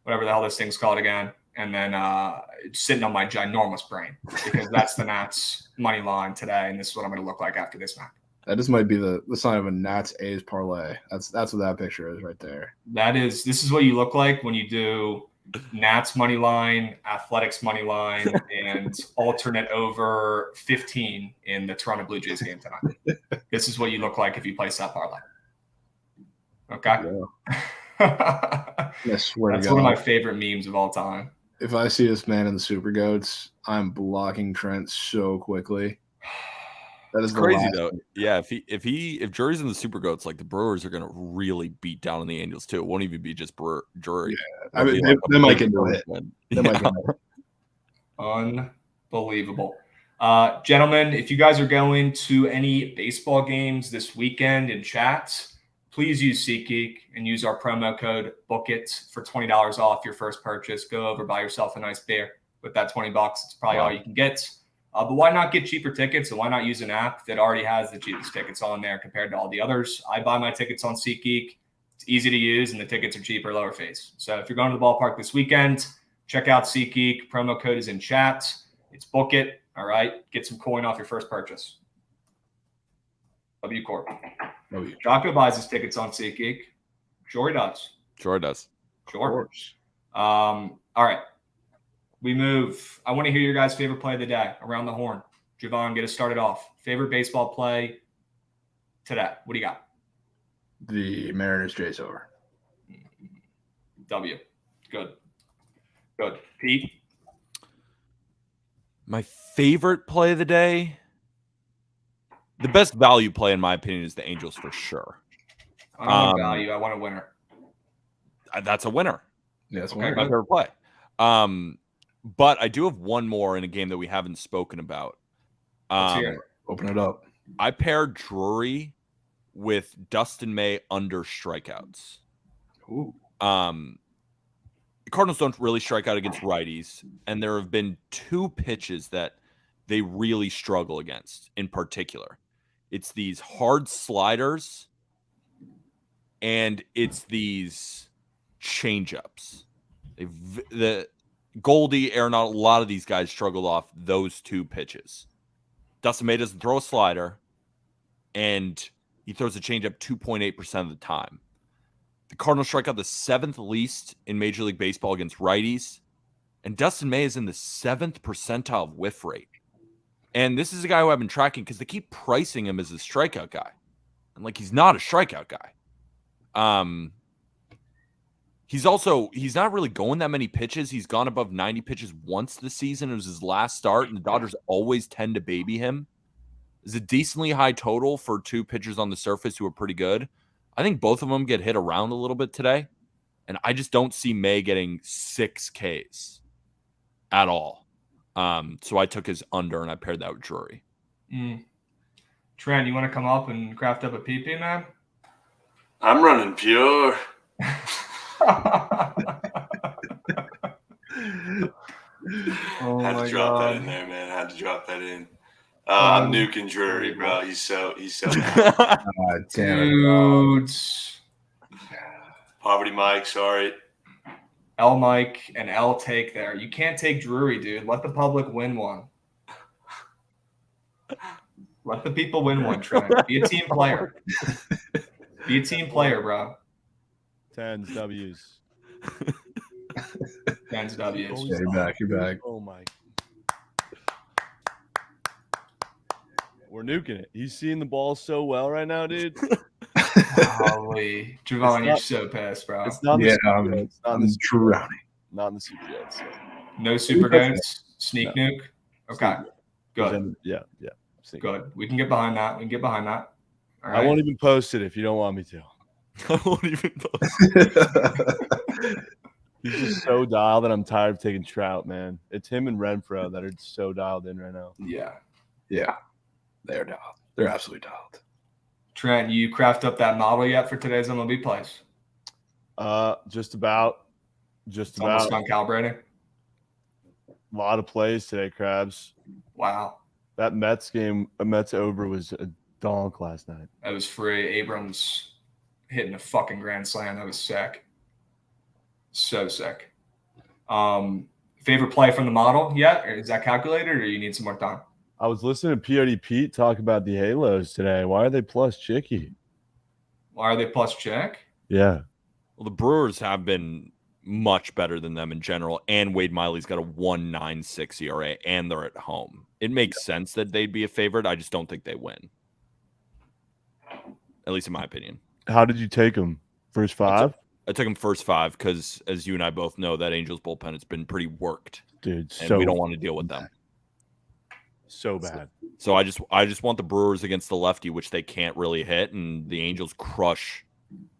whatever the hell this thing's called again, and then sitting on my ginormous brain because that's the Nats money line today, and this is what I'm going to look like after this match. That just might be the sign of a Nats A's parlay. That's what that picture is right there. This is what you look like when you do Nats money line, Athletics money line, and alternate over 15 in the Toronto Blue Jays game tonight. This is what you look like if you place that parlay. Okay. Yeah. I swear That's to God, one of my favorite memes of all time. If I see this man in the Super Goats, I'm blocking Trent so quickly. That is crazy though. Yeah, if Drury's in the Super Goats, like the Brewers are gonna really beat down on the Angels too. It won't even be just Drury. Yeah, I mean, they might get no hit. They might get no hit. Unbelievable. Gentlemen, if you guys are going to any baseball games this weekend in chat, please use SeatGeek and use our promo code BOOKIT for $20 off your first purchase. Go over, buy yourself a nice beer with that $20. It's probably all you can get. But why not get cheaper tickets, and why not use an app that already has the cheapest tickets on there compared to all the others? I buy my tickets on SeatGeek. It's easy to use, and the tickets are cheaper, lower fees. So if you're going to the ballpark this weekend, check out SeatGeek. Promo code is in chat. It's Book It. All right. Get some coin off your first purchase. W Corp. Jocko buys his tickets on SeatGeek. Sure he does. Sure does. Sure. All right. We move. I want to hear your guys' favorite play of the day around the horn. Jovan, get us started off. Favorite baseball play today. What do you got? The Mariners Jays over. W. Good. Pete? My favorite play of the day, the best value play in my opinion is the Angels for sure. I don't want value. I want a winner. That's a winner. Yeah, that's my favorite play. But I do have one more in a game that we haven't spoken about. Let's hear it. Open it up. I paired Drury with Dustin May under strikeouts. Ooh. The Cardinals don't really strike out against righties, and there have been two pitches that they really struggle against in particular. It's these hard sliders, and it's these changeups. The Goldie, Arenado, a lot of these guys struggled off those two pitches. Dustin May doesn't throw a slider, and he throws a changeup 2.8% of the time. The Cardinals strike out the 7th least in Major League Baseball against righties, and Dustin May is in the 7th percentile of whiff rate. And this is a guy who I've been tracking because they keep pricing him as a strikeout guy. And, like, he's not a strikeout guy. He's not really going that many pitches. He's gone above 90 pitches once this season. It was his last start, and the Dodgers always tend to baby him. It's a decently high total for two pitchers on the surface who are pretty good. I think both of them get hit around a little bit today, and I just don't see May getting 6 Ks at all. So I took his under, and I paired that with Drury. Trent, you want to come up and craft up a PP, man? I'm running pure. Had to drop that in there, man. Had to drop that in. I'm nuking Drury, bro. He's so Dude. Poverty Mike, sorry. L Mike and L take there. You can't take Drury, dude. Let the public win one. Let the people win one, Trent. Be a team player. Be a team player, bro. 10s W's. 10s W's. Yeah, you're back. Oh my. We're nuking it. He's seeing the ball so well right now, dude. Holy, Jovan, you're so pissed, bro. It's not. Yeah, It's not I'm the drowning. Not in the super goats. So. No super goats, sneak No. nuke. Okay, good. Yeah. Good. We can get behind that. All right. I won't even post it if you don't want me to. I won't even post. He's just so dialed that I'm tired of taking Trout, man. It's him and Renfro that are so dialed in right now. Yeah. They're dialed. They're absolutely dialed. Trent, you craft up that model yet for today's MLB plays? Just about. It's almost done calibrating. A lot of plays today, Krabs. Wow. That Mets game, a Mets over was a donk last night. That was free. Abrams hitting a fucking grand slam. That was sick. So sick. Favorite play from the model yet? Or is that calculated, or you need some more time? I was listening to POD Pete talk about the Halos today. Why are they plus Chicky? Why are they plus check? Yeah. Well, the Brewers have been much better than them in general, and Wade Miley's got a 1.96 ERA, and they're at home. It makes sense that they'd be a favorite. I just don't think they win, at least in my opinion. How did you take them? First five? I took them first five because, as you and I both know, that Angels bullpen has been pretty worked, dude. And we don't want to deal with them. So bad. So I just want the Brewers against the lefty, which they can't really hit, and the Angels crush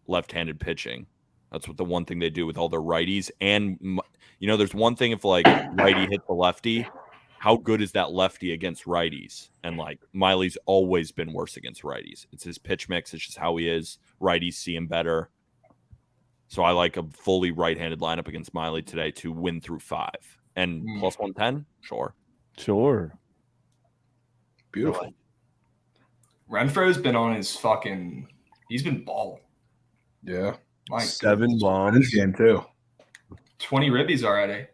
left-handed pitching. That's what the one thing they do with all their righties. And there's one thing if like righty hits the lefty, how good is that lefty against righties? And like Miley's always been worse against righties. It's his pitch mix. It's just how he is. Righties see him better. So I like a fully right-handed lineup against Miley today to win through 5 and plus 110. Sure. Beautiful. Renfro's been on his fucking. He's been balling. Yeah. My 7 goodness. bombs. This game too. 20 ribbies already.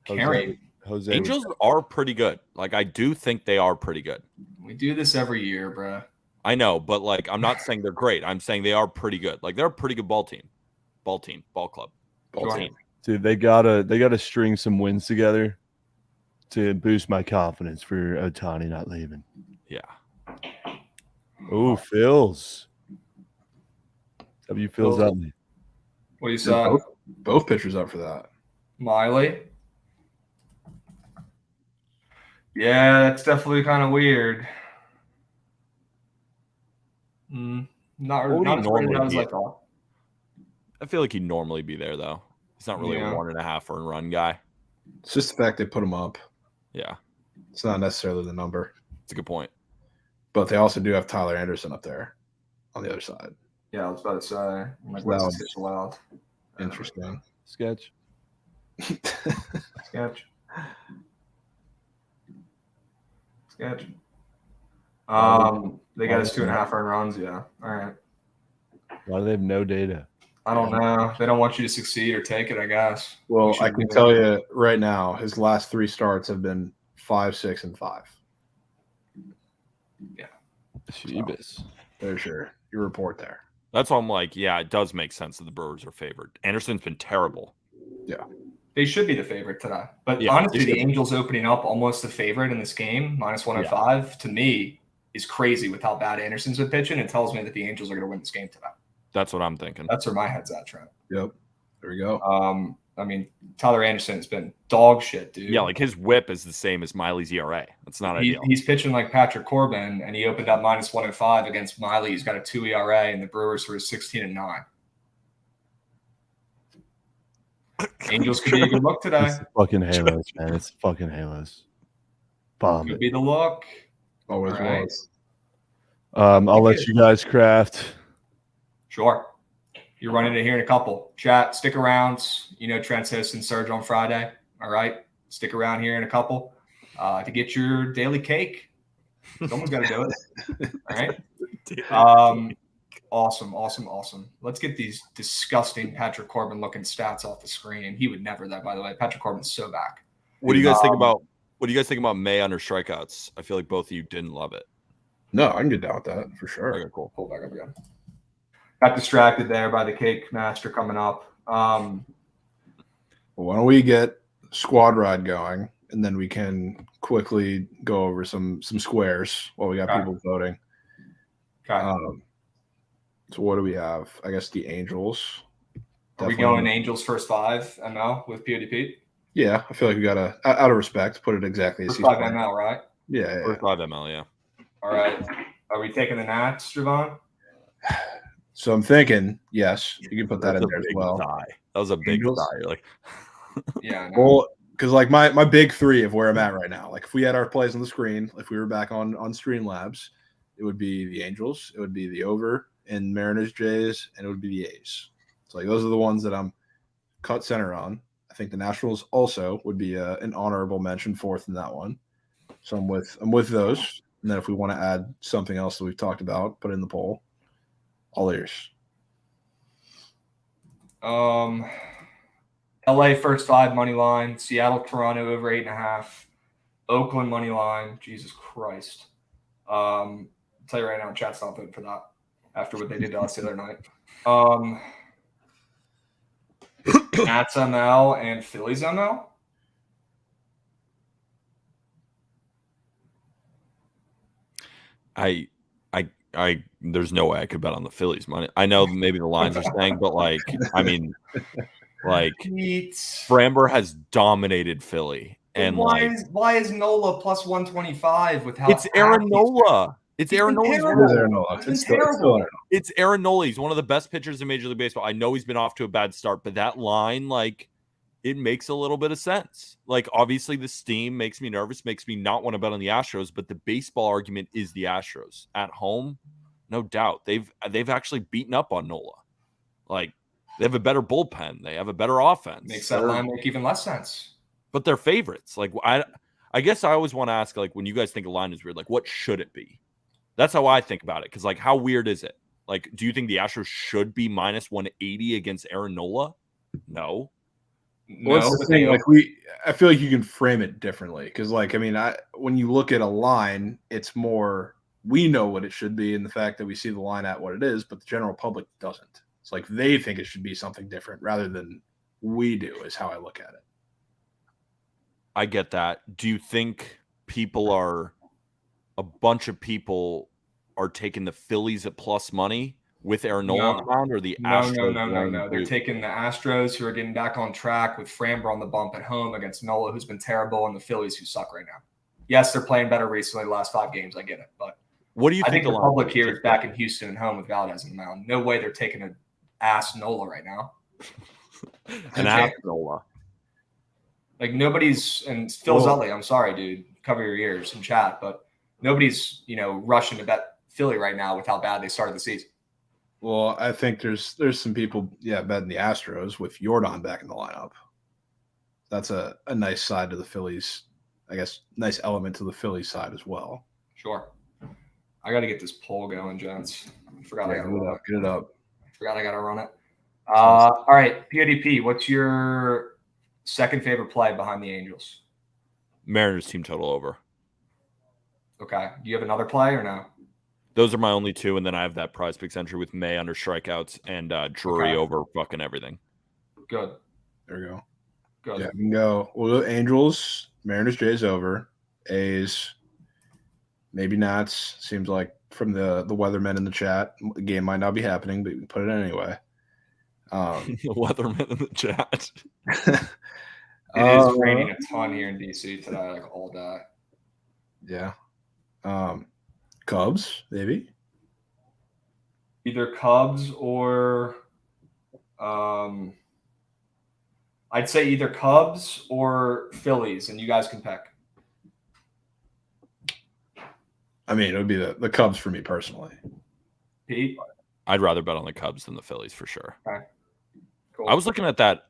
Carrying. Jose. Angels are pretty good. Like I do think they are pretty good. We do this every year, bro. I know, but like I'm not saying they're great. I'm saying they are pretty good. Like they're a pretty good ball team, ball club, Ball team. Dude, they gotta string some wins together to boost my confidence for Ohtani not leaving. Yeah. Oh, Phils. W Phils up. What do you say? Both pitchers up for that. Miley. Yeah, that's definitely kind of weird. Not as weird as I thought. I feel like he'd normally be there though. He's not really a 1.5 earned run guy. It's just the fact they put him up. Yeah. It's not necessarily the number. It's a good point. But they also do have Tyler Anderson up there on the other side. Yeah, I was about to say. I'm like, That what's was this allowed? Interesting. Sketch. Sketch. They got us 2.5 earned runs. Yeah. All right. Why do they have no data? I don't know. They don't want you to succeed or take it, I guess. Well, I can tell you right now, his last 3 starts have been 5, 6, and 5. Yeah. Sheebus. There's your report there. That's why I'm like, yeah, it does make sense that the Brewers are favored. Anderson's been terrible. Yeah. They should be the favorite today. But Yeah, honestly, the Angels opening up almost the favorite in this game, minus 105, to me is crazy with how bad Anderson's been pitching. It tells me that the Angels are going to win this game today. That's what I'm thinking. That's where my head's at, Trent. Yep. There we go. I mean, Tyler Anderson has been dog shit, dude. Yeah, like his whip is the same as Miley's ERA. That's not ideal. He's pitching like Patrick Corbin, and he opened up minus 105 against Miley. He's got a 2 ERA, and the Brewers were 16-9. Angels could be a good look today. It's fucking Halos, man. It's fucking Halos. Bomb Could it. be the look. Always right. was. I'll let you guys craft. Sure. You're running it here in a couple. Chat, stick around. Trent's hosting Surge on Friday. All right. Stick around here in a couple to get your daily cake. Someone's got to do it. All right. Awesome. Let's get these disgusting Patrick Corbin looking stats off the screen. He would never that, by the way. Patrick Corbin's so back. What do you guys think about? What do you guys think about May under strikeouts? I feel like both of you didn't love it. No, I can get down with that for sure. Okay, cool. Pull back up again. Got distracted there by the cake master coming up. Well, why don't we get squad ride going, and then we can quickly go over some squares while we got people voting. Okay. So what do we have? I guess the Angels. Are we going Angels first 5 ML with PODP? Yeah, I feel like we gotta, out of respect, put it exactly as First he's 5 playing. ML, right? Yeah. First 5 ML, yeah. All right. Are we taking the Nats, Jovan? So I'm thinking, yes, you can put that in there as well. Sigh. That was a big Angels? sigh. You're like, Yeah. No. Well, because like my big 3 of where I'm at right now, like if we had our plays on the screen, if we were back on Streamlabs, it would be the Angels, it would be the over in Mariners Jays, and it would be the A's. So like those are the ones that I'm cut center on. I think the Nationals also would be an honorable mention, 4th in that one. So I'm with those. And then if we want to add something else that we've talked about, put it in the poll. All ears. LA first 5 money line, Seattle, Toronto over 8.5, Oakland money line. Jesus Christ. I'll tell you right now, chat's not voting for that after what they did to us the other night. Nats ML and Phillies ML. there's no way I could bet on the Phillies money. I know maybe the lines are saying, but like, I mean, like Framber has dominated Philly. And why is Nola plus 125 with how it's Aaron Nola? It's Aaron Nola. It's Aaron Nola. He's one of the best pitchers in Major League Baseball. I know he's been off to a bad start, but that line, like, it makes a little bit of sense. Like, obviously, the steam makes me nervous, makes me not want to bet on the Astros, but the baseball argument is the Astros. At home, no doubt. They've actually beaten up on Nola. Like, they have a better bullpen. They have a better offense. Makes that line make even less sense. But they're favorites. Like, I guess I always want to ask, like, when you guys think a line is weird, like, what should it be? That's how I think about it. Because, like, how weird is it? Like, do you think the Astros should be minus 180 against Aaron Nola? No. Well, the thing, like I feel like you can frame it differently because, like, I mean, when you look at a line, it's more we know what it should be, and the fact that we see the line at what it is, but the general public doesn't. It's like they think it should be something different rather than we do. Is how I look at it. I get that. Do you think a bunch of people are taking the Phillies at plus money with Aaron Nola on the mound, or the Astros? No. They're taking the Astros, who are getting back on track with Framber on the bump at home against Nola, who's been terrible, and the Phillies, who suck right now. Yes, they're playing better recently the last 5 games. I get it. But what do you think the public here is back in Houston and home with Valdez on the mound. No way they're taking an ass Nola right now. An ass Nola. Like, nobody's – and Phil Zutley, I'm sorry, dude. Cover your ears and chat. But nobody's, rushing to bet Philly right now with how bad they started the season. Well, I think there's some people, betting the Astros with Jordan back in the lineup. That's a nice side to the Phillies, I guess, nice element to the Phillies side as well. Sure. I got to get this poll going, gents. I forgot I got to run it. Get it up. I forgot I got to run it. All right, PODP, what's your second favorite play behind the Angels? Mariners team total over. Okay. Do you have another play or no? Those are my only 2, and then I have that prize picks entry with May under strikeouts and Drury over fucking everything. Good. There we go. Good. Yeah, we can go. We'll go Angels, Mariners, Jays over, A's, maybe Nats. Seems like from the weathermen in the chat, the game might not be happening, but we can put it in anyway. The weathermen in the chat. It is raining a ton here in DC today, like all day. Yeah. Cubs, maybe. Either Cubs or I'd say either Cubs or Phillies, and you guys can pick. I mean, it would be the Cubs for me personally. Pete? I'd rather bet on the Cubs than the Phillies for sure. Okay. Cool. I was looking at that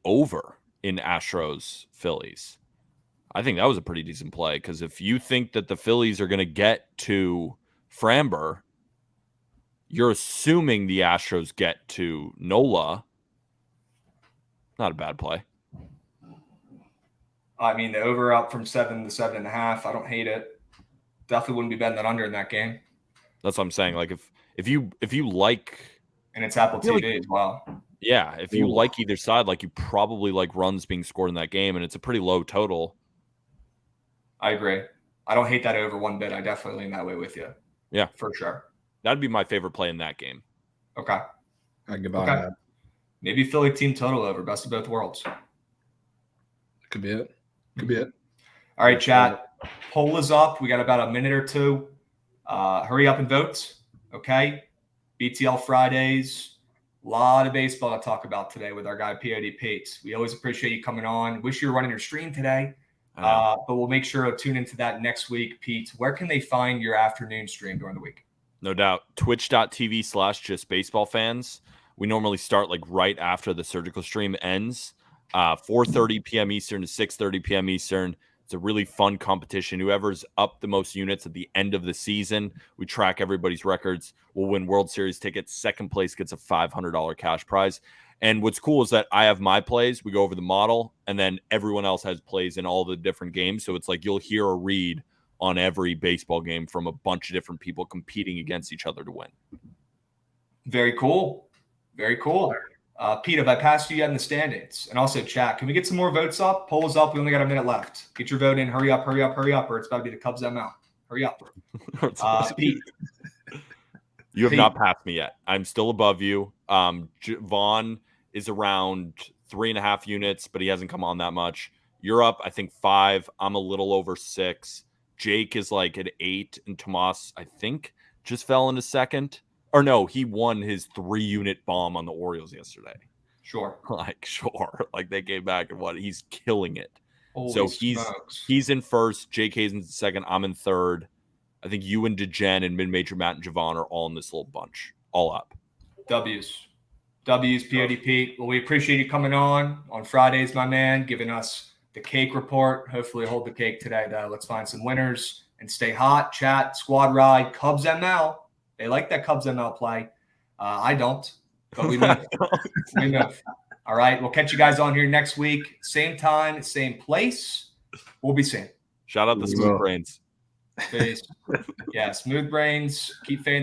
over in Astros Phillies. I think that was a pretty decent play because if you think that the Phillies are going to get to Framber, you're assuming the Astros get to Nola. Not a bad play. I mean, the over up from 7 to 7.5. I don't hate it. Definitely wouldn't be betting that under in that game. That's what I'm saying. Like if you like, and it's Apple TV as well. Yeah, if you like either side, like you probably like runs being scored in that game, and it's a pretty low total. I agree. I don't hate that over one bit. I definitely lean that way with you. Yeah, for sure. That'd be my favorite play in that game. Okay. I can buy that. Maybe Philly team total over. Best of both worlds. Could be it. Could be it. All right, chat. Poll is up. We got about a minute or two. Hurry up and vote. Okay. BTL Fridays. A lot of baseball to talk about today with our guy POD Pete. We always appreciate you coming on. Wish you were running your stream today. But we'll make sure to tune into that next week. Pete, where can they find your afternoon stream during the week? No doubt. Twitch.tv/justbaseballfans. We normally start like right after the surgical stream ends. 4:30 p.m. Eastern to 6:30 p.m. Eastern. It's a really fun competition. Whoever's up the most units at the end of the season, we track everybody's records. We'll win World Series tickets. Second place gets a $500 cash prize. And what's cool is that I have my plays. We go over the model, and then everyone else has plays in all the different games. So it's like you'll hear a read on every baseball game from a bunch of different people competing against each other to win. Very cool. Very cool. Pete, have I passed you yet in the standings? And also, chat, can we get some more votes up? Poll is up. We only got a minute left. Get your vote in. Hurry up, or it's about to be the Cubs ML. Hurry up. Pete. You have not passed me yet. I'm still above you. Vaughn is around 3.5 units, but he hasn't come on that much. You're up, I think, 5. I'm a little over 6. Jake is like at 8, and Tomas, I think, just fell into second. Or no, he won his 3-unit bomb on the Orioles yesterday. Sure. Sure. Like they came back and what? He's killing it. Holy so smokes. he's in first. Jake Hayes in second. I'm in third. I think you and DeGen and mid-major Matt and Jovan are all in this little bunch. All up. W's, POD Pete. Well, we appreciate you coming on Fridays, my man, giving us the cake report. Hopefully hold the cake today, though. Let's find some winners and stay hot. Chat, squad ride, Cubs ML. They like that Cubs ML play. I don't, but we move. We move. All right. We'll catch you guys on here next week. Same time, same place. We'll be seeing. Shout out the Smooth Brains. Peace. Yeah, Smooth Brains. Keep fading the